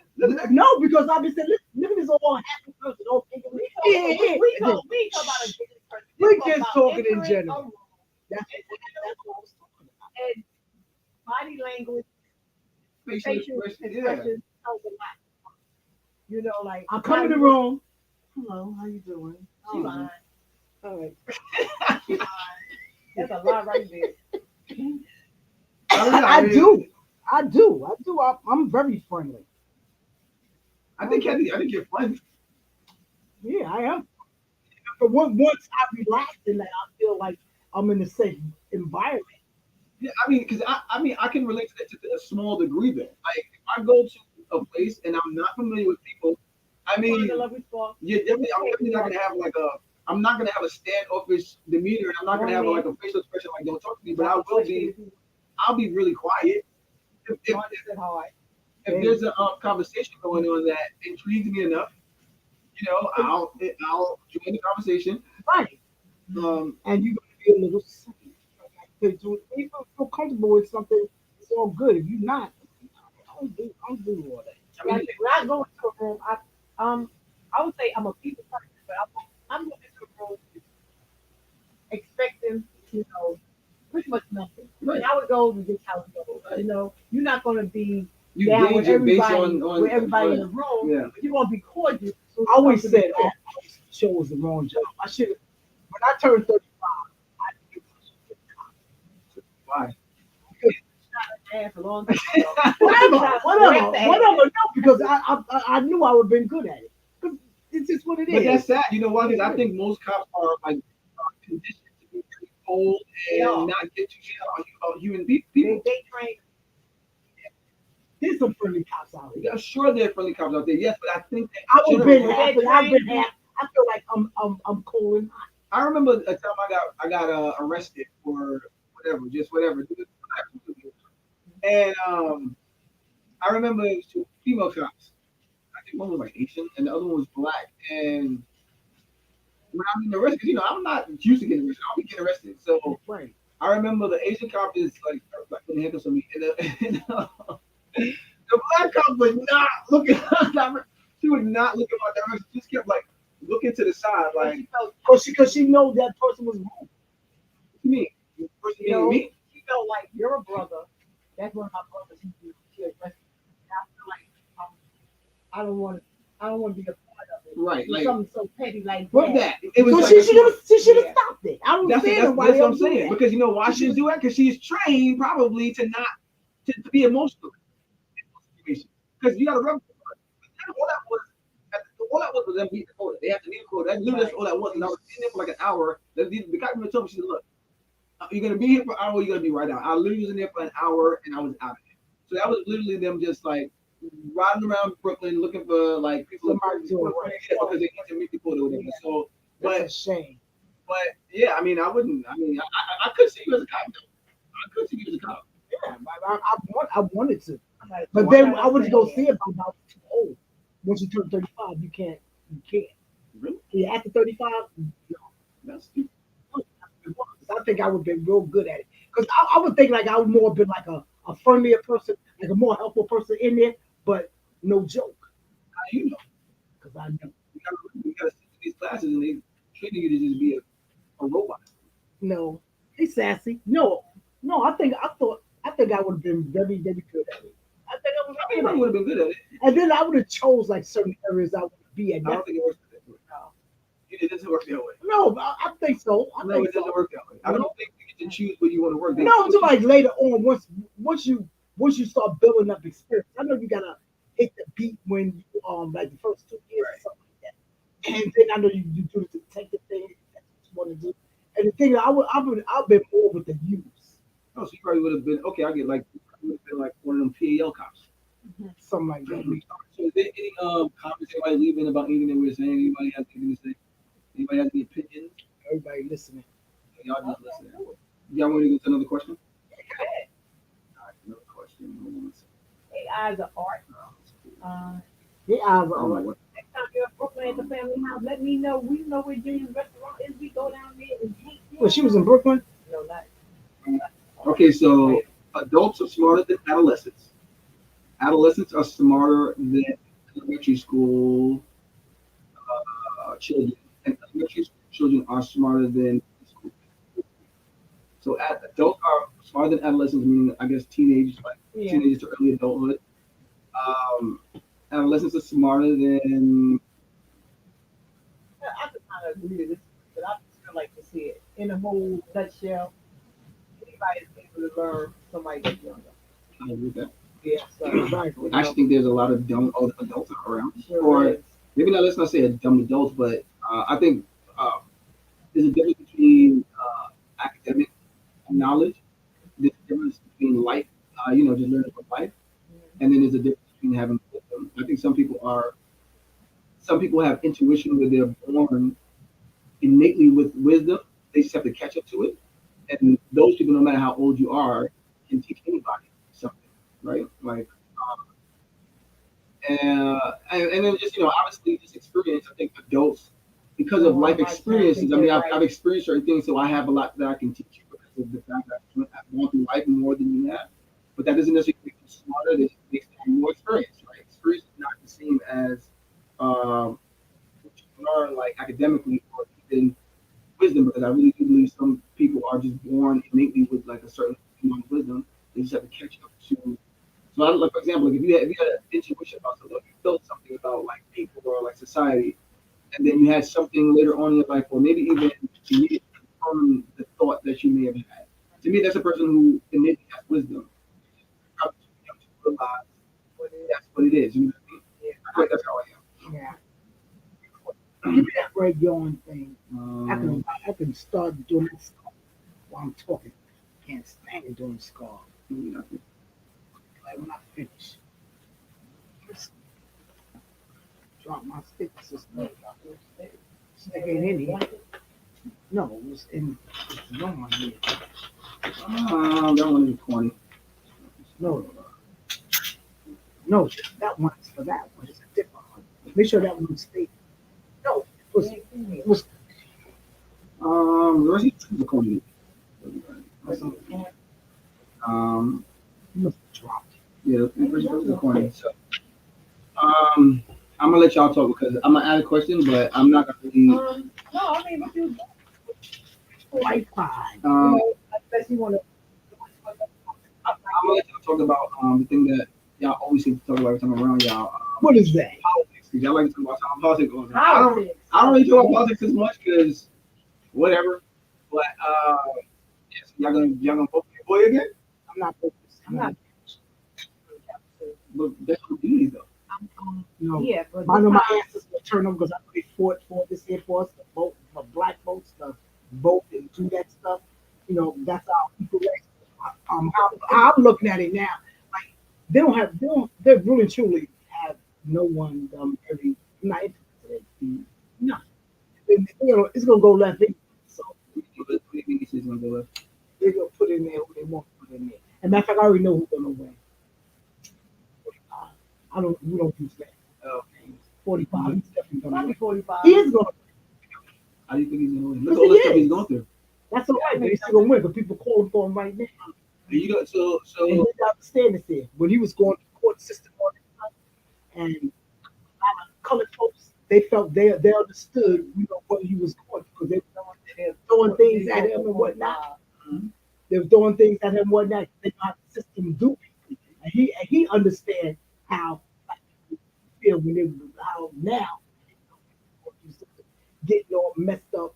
no, because I've been saying, look at this all happy person, all giggly. Yeah. We talk about a giggly person. We talk just about talking in ignorant general. or- That's what I was talking about. And body language, Facial facial expression. Yeah. expression tells a lot. You know, like I come in the room. Hello, how you doing? She lying. All right. She lying. That's a lot right there. I do. I'm very friendly. I think you're funny. Yeah, I am. But once I relax and like, I feel like I'm in a safe environment. Yeah, I mean, because I can relate to that to a small degree. Then, like, if I go to a place and I'm not familiar with people, I mean, I'm definitely not gonna have like a. I'm not gonna have a standoffish demeanor, and I'm not gonna have like a facial expression like "Don't talk to me." But I'll be really quiet. If there's a conversation going on that intrigues me enough, I'll join the conversation. Right. And you're gonna be a little safe. If you feel comfortable with something, it's all good. If you're not, I don't do all that. I mean, when I go into a room, I would say I'm a people person, but I'm going into a room expecting, pretty much nothing. Right. And I would go to this house, you're not going to be You down gauge with it based everybody, on with everybody in right. the room. Yeah. You're gonna be cordial. So I always it's gonna said be I chose the wrong job. I should have. When I turned 35, I knew Why? ass a long time ago. whatever. No, because I knew I would have been good at it. 'Cause it's just what it But is. that's sad. You know why? Because I think most cops are like conditioned to be very cold and Yeah. not get too shit on human people. They train. There's some friendly cops out here. I'm sure there are friendly cops out there. Yes, but I think that I would have been generally- happy. I've been happy. I feel like I'm cool and hot. I remember a time I got arrested for whatever. And I remember it was two female cops. I think one was like Asian and the other one was black. And when I'm getting arrested, you know, I'm not used to getting arrested. I'll be getting arrested. So Right. I remember the Asian cop is like putting handcuffs on me, and the black cop was not looking. She would not look in my direction. She just kept like looking to the side, like, Because she know that person was wrong. what you mean? You person You know, meaning me? she felt like you're a brother. That's one of my brothers. She arrested me. And I feel like I don't want to be a part of it. Right, Do like something so petty like what that. that? It was So like she should have Yeah. stopped it. I don't that's understand why what they I'm don't do saying. that. Because you know why she didn't do that? Because she's trained probably to not to be emotional in those situations. Because you got to remember, all that was them meeting the quota. They had to meet the quota. That's literally all that was. And I was in there for like an hour. The guy even told me, she said, "Look, you're gonna be here for an hour. You're gonna be right out." I literally was in there for an hour, and I was out of there. So that was literally them just like riding around Brooklyn looking for like people Somebody to arrest. because they need to meet the quota or whatever. So, That's but a shame. yeah, I mean, I wouldn't. I mean, I could see you as a cop. Though. I could see you as a cop. Yeah, I wanted to, I'm like, but why then not I wouldn't go say see it because I was too old. Once you turn 35, you can't. Really? Yeah, after 35, That's stupid. I think I would have been real good at it. Because I would think like I would more have been like a friendlier person, like a more helpful person in there, but no joke. How do you know? Because I know. You gotta sit in these classes and they treating you to just be a robot. No, he's sassy. No, I think I would have been very, very good at it. I think I was I mean, good I at would it. have been good at it. And then I would have chose like certain areas I would be at. I don't think it works that way. It doesn't work that way. No, I think so. I No, think it doesn't so. work that way. I don't think you get to choose where you want to work. No, it's like later on, once you start building up experience. I know you gotta hit the beat when you like the first 2 years or something like that. And then I know you do the detective thing, that's what you want to do. And the thing I've been more with the youth. Oh, so you probably would have been okay. I get like you would have been like one of them PAL cops. Something like that. So is there any comments anybody leaving about anything that we're saying? Anybody has anything to say? Anybody has any opinions? Everybody listening. Y'all just listening. Y'all want to go to another question? All right, another question. Hold on a second. Hey, eyes of art. Yeah, I don't know what. Next time you're in Brooklyn at the family house, let me know. We know where Junior's restaurant is. We go down there and eat. well, she was in Brooklyn. No, not. Okay, so adults are smarter than adolescents. Adolescents are smarter than elementary school children, and elementary school children are smarter than school. So adults are smarter than adolescents, meaning I guess teenagers, like Yeah. teenagers to early adulthood. Adolescents are smarter than. I could kind of agree to this, but I still like to see it in a whole nutshell. Anybody is able to learn somebody that's younger. I agree with that. Yeah, so Exactly. I actually think there's a lot of dumb adults around. sure Or is. maybe not. Let's not say dumb adults, but I think there's a difference between academic knowledge. There's a difference between life, just learning from life, and then there's a difference between having wisdom. I think some people have intuition where they're born innately with wisdom. They just have to catch up to it. And those people, no matter how old you are, can teach anybody something, right? Like, and then just obviously just experience. I think adults, because of life experiences. I mean, I've experienced certain things, so I have a lot that I can teach you because of the fact that I've gone through life more than you have. But that doesn't necessarily make you smarter. It makes you more experience, right? Experience is not the same as what you learn like academically or even wisdom, because I really do believe some people are just born innately with like a certain amount of wisdom. They just have to catch up to. So I look for example, if you had an intuition about something, you felt something about like people or like society, and then you had something later on in your life, or maybe even immediately from the thought that you may have had. To me, that's a person who innately has wisdom. Probably to realize that's what it is. You know what I mean? Yeah. I feel like that's how I am. Yeah. Give me that red yarn thing. Um, I can start doing this while I'm talking. Can't stand it doing scar. Like when I finish. Just drop my stick system. Stick ain't in here. No, it was in it's on my head. that one is 20. No, no, that one's for that one. It's a different one. Make sure that one stays. No, it was The rest of the 20. you must have dropped it. Yeah, the rest of the 20. So, I'm gonna let y'all talk because I'm gonna add a question, but I'm not gonna really. No, I mean, but you, Quite fine. unless you want to. I'm gonna let y'all talk about the thing that y'all always seem to talk about every time I'm around y'all. What is that? Politics. Because y'all like to talk about politics all the time. Politics. I don't really talk about politics as much because whatever. But yes, y'all gonna vote for your boy again? I'm not focused. I'm not. But that's what it is though. No. Yeah, but I know my ancestors will turn them because I really fought for this here for us to vote for black folks to vote and do that stuff. You know, that's how people how I'm looking at it now. Like they really truly have no one very not interested in no. You know, it's gonna go left anyway. So What do you mean this is gonna go left? they're gonna put in there who they want to put in there. And matter of fact, I already know who's gonna win. We don't use that. 45, he's definitely gonna Probably win. 45. He is gonna. How do you think he's gonna win? Yes, Look at all the he stuff is. he's going through. That's all right, but he's still gonna win. But people calling for him right now. And you know, so And he understand this here. When he was going to the court system all this stuff, and a lot of colored folks, they felt they understood, you know, what he was going because they were throwing things at him and whatnot. They were throwing things at him and whatnot. They know how the system do it. And he understand how like, feel when they how now getting all messed up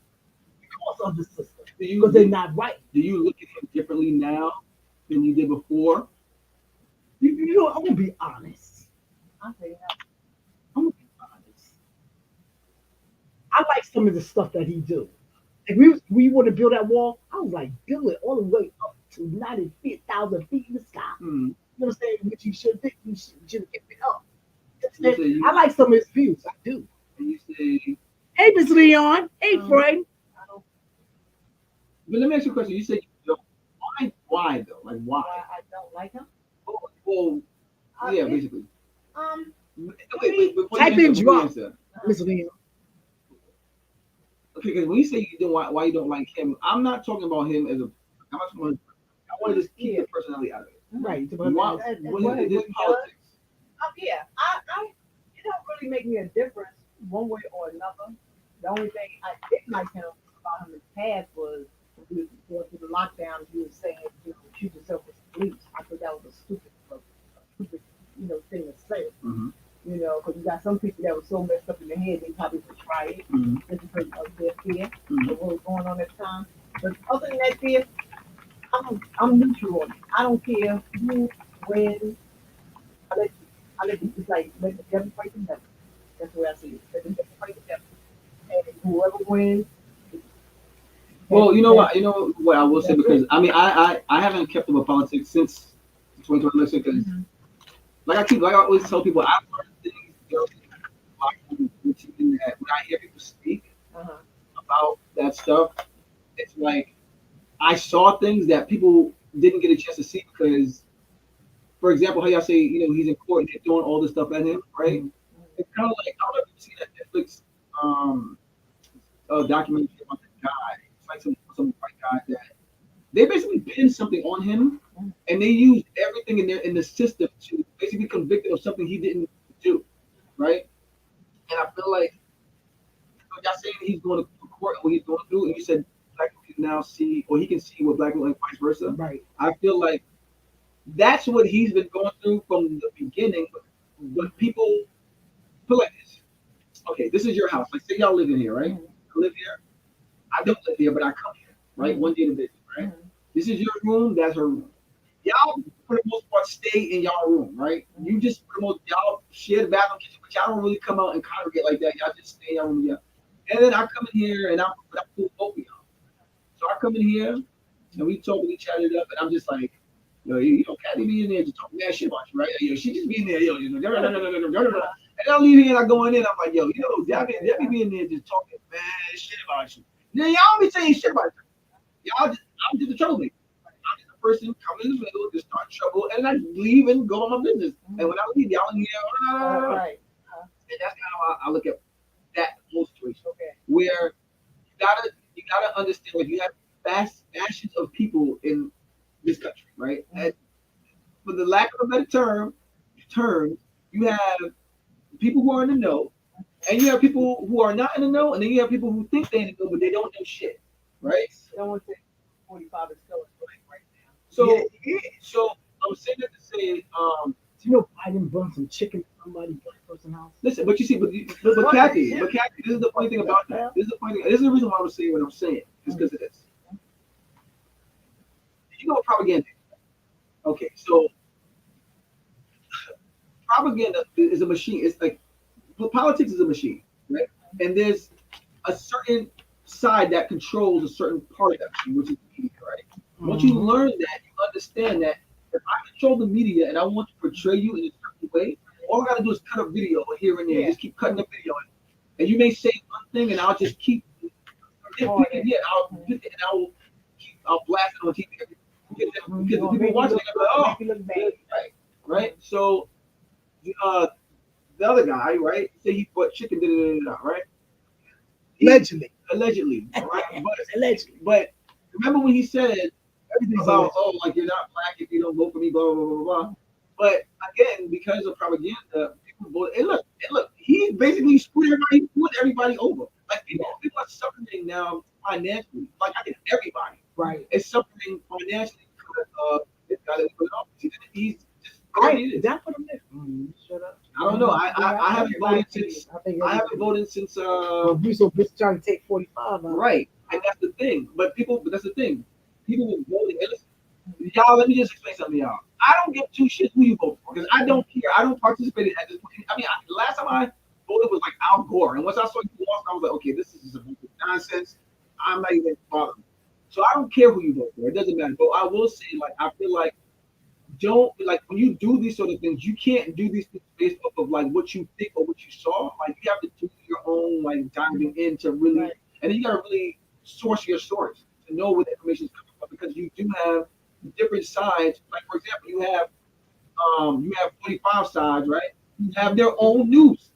because of the system. Because they're not right. Do you look at him differently now than you did before? You know, I'm gonna be honest. I say that. I'm gonna be honest. I like some of the stuff that he do. If we want to build that wall, I was like, build it all the way up to 90 feet, 1,000 feet in the sky. Hmm. You know what I'm saying? Which you should think you should have kept it up. You say you- I like some of his views. I do. And you say, Hey, Miss Leon. Hey, Frank. I don't. but let me ask you a question. You said you don't. Why though? Like why? Why I don't like him. Well, yeah, It- basically. Um. Wait, before you Type answer, in before you drop. answer. Miss Leon. Okay, because when you say you don't why you don't like him, I'm not talking about him as a. I'm not talking about, I want to just keep the personality out of it. Right. Why, what is it? This What he politics. Yeah. It don't really make me a difference one way or another. The only thing I did like him about him in the past was when he was going through the lockdown. He was saying, you know, shoot yourself with police. I thought that was a stupid, thing to say. Mhm. You know, because you got some people that were so messed up in the head they probably would try it Mhm. just because of their fear Mhm. of what was going on at the time. But other than that fear, I'm neutral on it. I don't care who, when. I let you just like let the devil fight the devil. That's the way I see it. Let the devil fight the devil. And whoever wins. Well, you know what? You know what I will say, because I mean I haven't kept up with politics since 2020 election because like I always tell people, I've learned things that when I hear people speak about that stuff, it's like I saw things that people didn't get a chance to see because, for example, how y'all say, you know, he's in court and they're throwing all this stuff at him, right? It's kind of like, I don't know if you've seen that Netflix documentary about the guy. It's like some white guy that they basically pinned something on him, and they used everything in the system to basically convict him of something he didn't do, right? And I feel like y'all saying he's going to court and what he's going through, and you said black people can now see, or he can see what black people and vice versa. Right. I feel like That's what he's been going through from the beginning. But people put like this. Okay, this is your house. Like say y'all live in here, right? I live here. I don't live here, but I come here, right? One day to visit, right? This is your room. That's her room. Y'all, for the most part, stay in y'all room, right? You just for the most y'all share the bathroom, kitchen, but y'all don't really come out and congregate like that. Y'all just stay in y'all room, yeah. And then I come in here and I'm cool with both of y'all. So I come in here and we talk, we chat it up, and I'm just like, yo, Kathy be in there just talking mad shit about you, right? Yo, she just be in there, and I leave here and I go in there, and I'm like, yo, Debbie be in there just talking mad shit about you. Then y'all be saying shit about you. I'm just a troublemaker. I'm just a person coming in the middle, just start trouble, and I leave and go on my business. And when I leave, y'all in here, and that's how I look at that whole situation. Okay. Where you gotta understand, like you have factions of people in this country, right? And for the lack of a better term, you have people who are in the know, and you have people who are not in the know, and then you have people who think they're in the know, but they don't know shit, right? Someone said 45 is still right now. So, so I'm saying that to say, Biden brought some chicken to somebody's black person house. listen, but you see, but Kathy, this is the funny thing about that. This is the funny thing. This is the reason why I'm saying what I'm saying. Is because of this. You know what propaganda is? Okay, so propaganda is a machine. It's like politics is a machine, right? And there's a certain side that controls a certain part of that machine, which is the media, right? Once you learn that, you understand that if I control the media and I want to portray you in a certain way, all I gotta do is cut a video here and there, just keep cutting the video, and you may say one thing, and I'll just keep, I'll keep, I'll blast it on TV. Because the people watching it, oh, right. So, the other guy, right? Say he bought chicken, right? Allegedly, right? But remember when he said about, oh, like you're not black if you don't vote for me, blah blah blah blah blah. But again, because of propaganda, people vote. And look, he basically screwed everybody over. Like people are suffering now financially. Like I think everybody, Right. is suffering financially because of this guy that we put up. He's just Is that what it is? Shut up. I don't know. I haven't voted since. I haven't voted since. You so busy trying to take 45 out. Right, and that's the thing. But that's the thing. People will vote against. Y'all, let me just explain something to y'all. I don't give two shits who you vote for because I don't care. I don't participate at this point. I mean, last time I voted was like Al Gore, and once I saw you lost, I was like, okay, this is just nonsense. I'm not even bothered. So I don't care who you vote for. It doesn't matter. But I will say, like, I feel like don't like when you do these sort of things, you can't do these things based off of like what you think or what you saw. Like you have to do your own like diving in to really, and then you gotta really source your source to know where the information is coming from because you do have different sides. Like for example, you have 45 sides, right? You have their own news,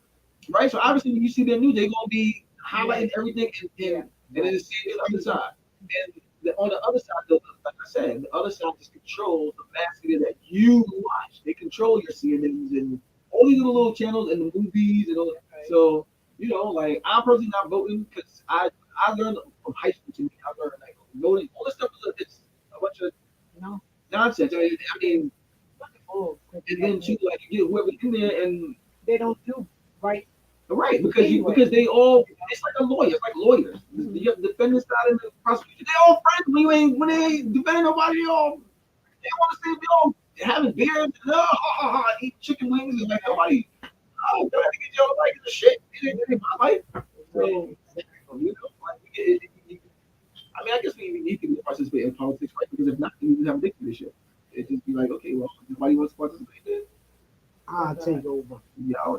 right? So obviously when you see their news, they're gonna be highlighting everything and then the same as the other side. And on the other side, like I said, the other side just controls the mass media that you watch. They control your CNNs and all these little channels and the movies and all that. So, like I'm personally not voting because I learned from high school to me. I learned like voting, all this stuff is a bunch of nonsense. I mean, and then too, like you get whoever in there and they don't do right. Right, because they all it's like a lawyer, it's like lawyers. You have the defendant side and the prosecution. They all friends when they ain't defending nobody. They want to say they all having beer and eat chicken wings and like nobody. Oh, God, to get your like the shit. It ain't my life. So I mean, I guess we need to participate in politics, right? Because if not, then we would have addicted to this shit. It just be like, okay, well, if nobody wants to participate, then I'll take over. Y'all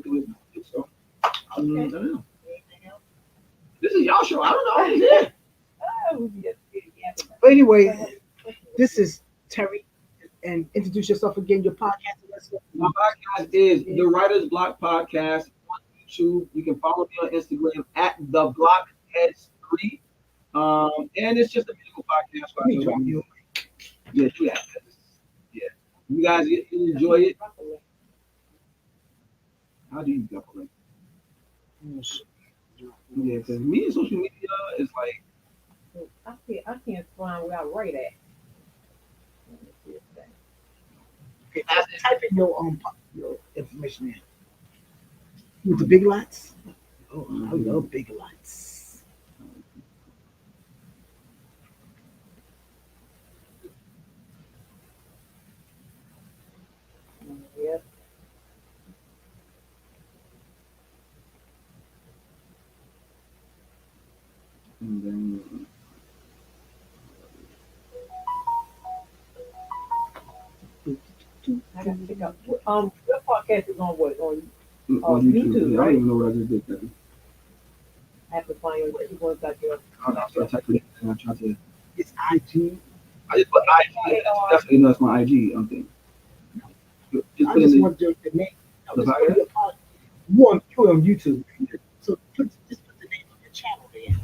do it. So, I don't know. This is y'all show. I don't know. But anyway, this is Terry. And introduce yourself again. Your podcast. My podcast is the Writer's Block Podcast on YouTube. You can follow me on Instagram at the Blockheads3. And it's just a musical podcast. Yeah, do that. Yeah, you guys enjoy it. How do you drop a link? Yeah, because me and social media is like I can't find where I write at. Okay, type in your information in. With the big lots. Oh, I love big lots. Yep. And then I got to pick up. Your podcast is on what? on YouTube, YouTube. Yeah, I right? don't even know what I just did. That. I have to find your two ones that you're. So I typed it in and I tried to. It's IG. I just put IG. That's that's my IG. I'm thinking. Just I put in just the, want the name. the Just bio. put you on YouTube. So just put the name of your channel there.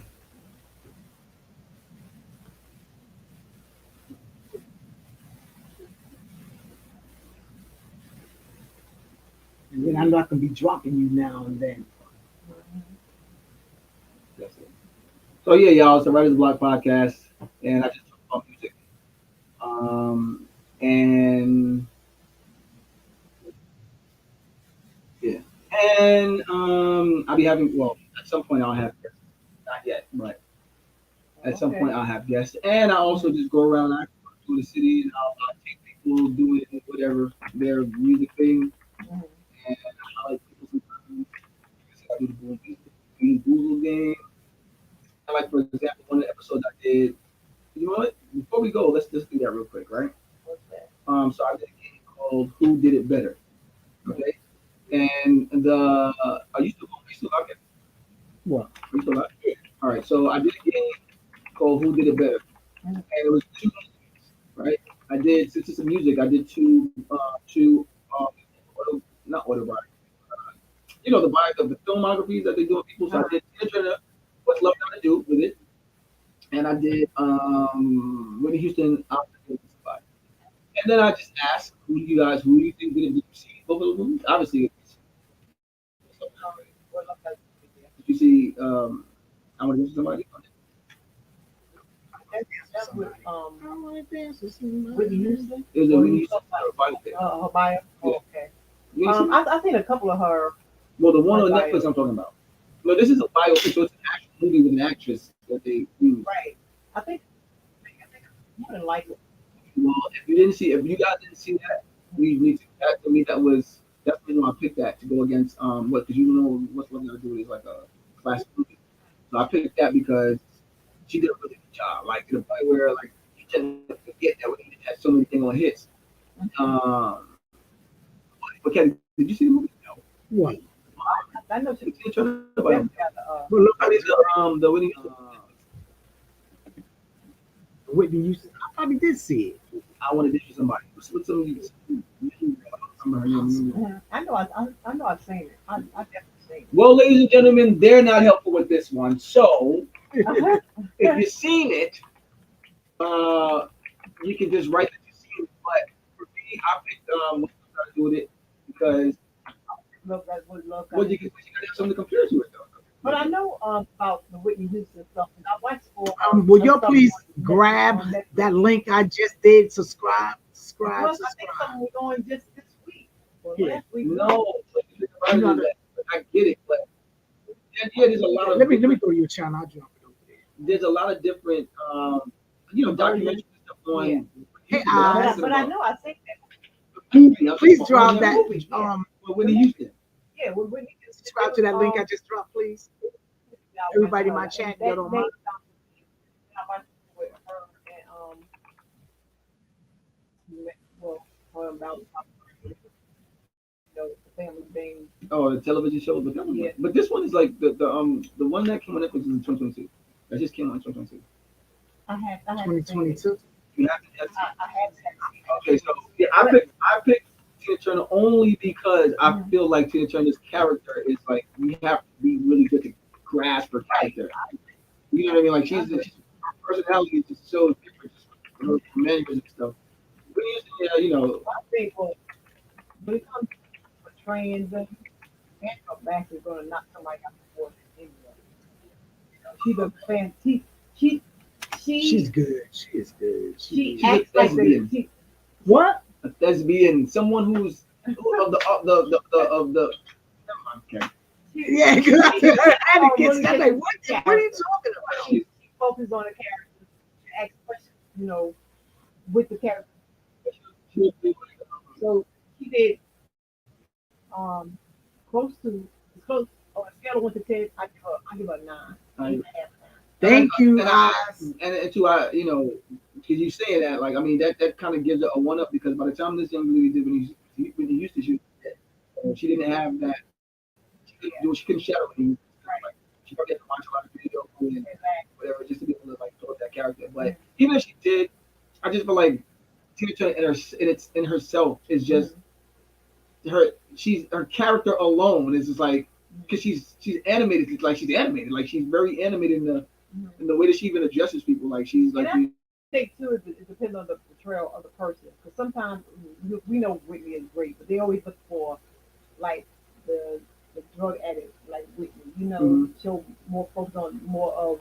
And then I'm not gonna be dropping you now and then. That's it. So yeah, y'all. It's the Writer's Block podcast, and I just talk about music. And yeah, and I'll be having. Well, at some point I'll have guests. Not yet, but at some point I'll have guests, and I also just go around to the city and I'll take people doing whatever their music thing, Mhm. and I like people sometimes. I do the Boozle game. I like, for example, one of the episodes I did. You know what? Before we go, let's just do that real quick, right? What's that? So I did a game called Who Did It Better? Okay, and are you still out there? What? Are you still out? All right. So I did a game called Who Did It Better, and it was two games, right? I did, since it's a music, I did not autobiography. You know, the biography of the filmographies that they do of people. So I did Tina Turner, What's Love Got to Do with It, and I did Whitney Houston, I'll Forgive Somebody. And then I just asked, who do you think did you see both of those movies? Obviously, did you see I Want to Dance with Somebody? That's with I want to dance with Whitney somebody. Houston. It was a Whitney Houston biopic. Her bio. Oh, okay. You ain't seen it? I've seen a couple of her. Well, the one on Her Netflix bio. I'm talking about. No, this is a biopic, so it's an actual movie with an actress that they use. Right. I think you wouldn't like it. Well, if you guys didn't see that, we need to. That, to me, that's the reason why I picked that to go against what, because you know what's going to do is like a classic movie. So I picked that because she did a really good job, like to the point where like you tend to forget that Whitney had so many things on hits. But Kelly, did you see the movie? No. What? I know she Tina Turner, definitely but got Well, look, I mean the Whitney. Whitney Houston. I probably did see it. I want to date somebody. What's some of these? I know I've seen it. I definitely seen it. Well, ladies and gentlemen, they're not helpful with this one. So if you've seen it, you can just write that you've seen it. But for me, I picked what's got to do with it because Look, that would love what you got to have something to compare to it though. But I know about the Whitney Houston stuff. And I watched for. Will y'all stuff please on grab Netflix. that link I just did? Subscribe. Well, I think something was on just this week. Or Yeah. last week. No, I get it, but yeah, there's a lot of Let me throw you a channel. I'll drop it over there. there's a lot of different documentaries and stuff on. Hey, But I know I think that. Please drop that. Movie, yeah. Whitney Houston. Yeah, when Whitney Houston. Subscribe to that link I just dropped, please. Everybody in my chat, y'all don't mind. About the family thing. Oh, the television show, but that one, but this one is like the one that came on Netflix is in 2022. That just came on in 2022. I had 2022. You have to. I had Okay, so yeah, I picked Tina Turner only because I feel like Tina Turner's character is like you have to be really good to grasp her character. You know what I mean? Like her personality is just so different, just from her mannerisms and stuff. But I think when it comes to portraying them, Angela Bassett is going to knock somebody out before anyway. She's a fan. She's good. She is good. She acts like thespian. What? A lesbian, someone who's of the. Okay. Yeah, because I had to get really that. Like, what are you talking about? She focused on the character, ask questions, with the character. So she did close to it's close on a scale of 1 to 10. I give her a 9. I- 8.5. Thank you, and Oz. and to because you saying that, like, I mean, that kind of gives it a one up because by the time this young lady did when he used to shoot, she didn't have that. She couldn't shadow him. Like, she probably had to watch a lot of video and whatever just to be able to like throw that character. But even if she did, I just feel like Tina Turner in herself is just her. She's her character alone is just like because she's animated. It's like she's animated. Like she's very animated in the way that she even addresses people. Like she's like. I think too it depends on the portrayal of the person because sometimes we know Whitney is great, but they always look for like the drug addict like Whitney. She'll more focus on more of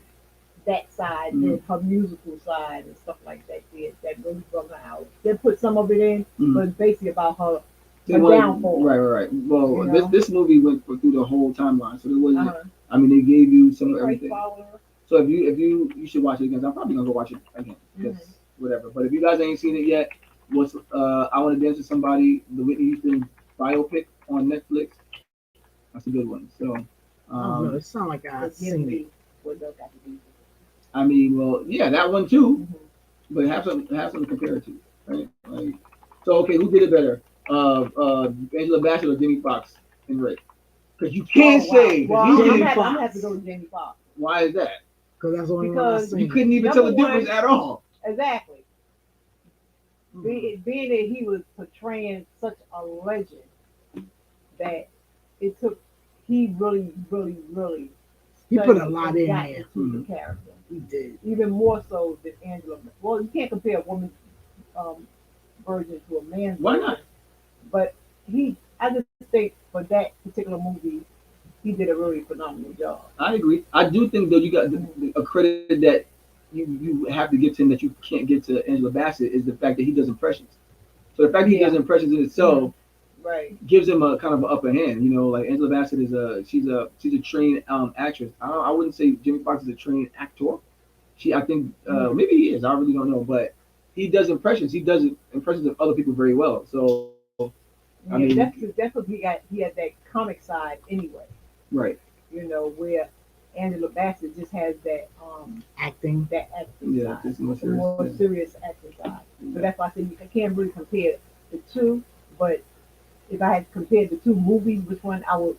that side than her musical side and stuff like that. That really brought her out. They put some of it in, but it's basically about her downfall. Right. Well, this movie went through the whole timeline, so there wasn't. I mean, they gave you some of everything. So if you should watch it again. I'm probably gonna go watch it again because whatever. But if you guys ain't seen it yet, what's I Want to Dance with Somebody, the Whitney Houston biopic on Netflix. That's a good one. So It sounds like I've seen it. I mean, well, yeah, that one too, but have something to compare it to, right? Like, so okay, who did it better, Angela Bassett or Jamie Foxx in Ray? Because you can't say. Well, I'm gonna have to go with Jamie Foxx. Why is that? Because that's the only one I've seen. You couldn't even tell the difference at all. Exactly. Being that he was portraying such a legend that it took, he really He put a lot in there. The character. He did. Even more so than Angela. Well, you can't compare a woman's version to a man's Why version. not? But I just think for that particular movie, he did a really phenomenal job. I agree. I do think though you got a credit that you have to get to him that you can't get to Angela Bassett is the fact that he does impressions. So the fact that he does impressions in itself gives him a kind of an upper hand. Like Angela Bassett she's a trained actress. I wouldn't say Jamie Foxx is a trained actor. I think maybe he is. I really don't know, but he does impressions. He does impressions of other people very well. So I mean, that's what he had that comic side anyway. Right. Where Angela Bassett just has that acting side, it's more serious acting side. So that's why I say I can't really compare the two. But if I had compared the two movies, which one I would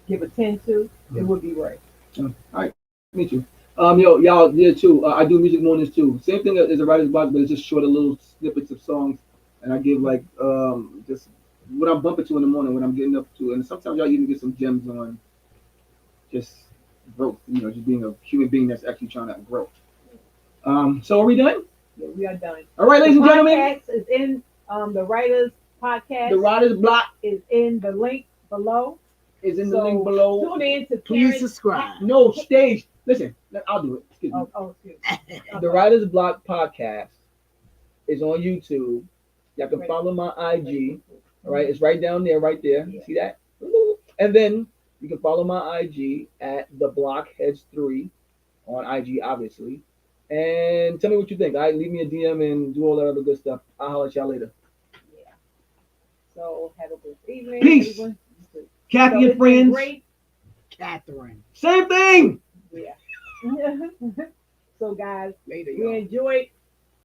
give a 10 to, it would be Ray. All right, me too. Y'all there too. I do music mornings too. Same thing as a writer's block, but it's just shorter little snippets of songs, and I give like just what I'm bumping to in the morning, what I'm getting up to, and sometimes y'all even get some gems on just growth. Just being a human being that's actually trying to grow. So are we done? Yeah, we are done. All right, ladies and gentlemen. Podcast is in the Writers Podcast. The Writers Block is in the link below. Link below. Tune in to please subscribe. No stage. Listen, I'll do it. Excuse me. Excuse me. The Writers Block Podcast is on YouTube. Y'all can follow my IG. All right, it's right down there, right there. Yeah. See that? And then you can follow my IG at the Blockheads3 on IG, obviously. And tell me what you think. All right, leave me a DM and do all that other good stuff. I'll holler at y'all later. Yeah. So have a good evening. Peace. Kathy and friends. Great. Catherine. Same thing. Yeah. So guys, later, we enjoyed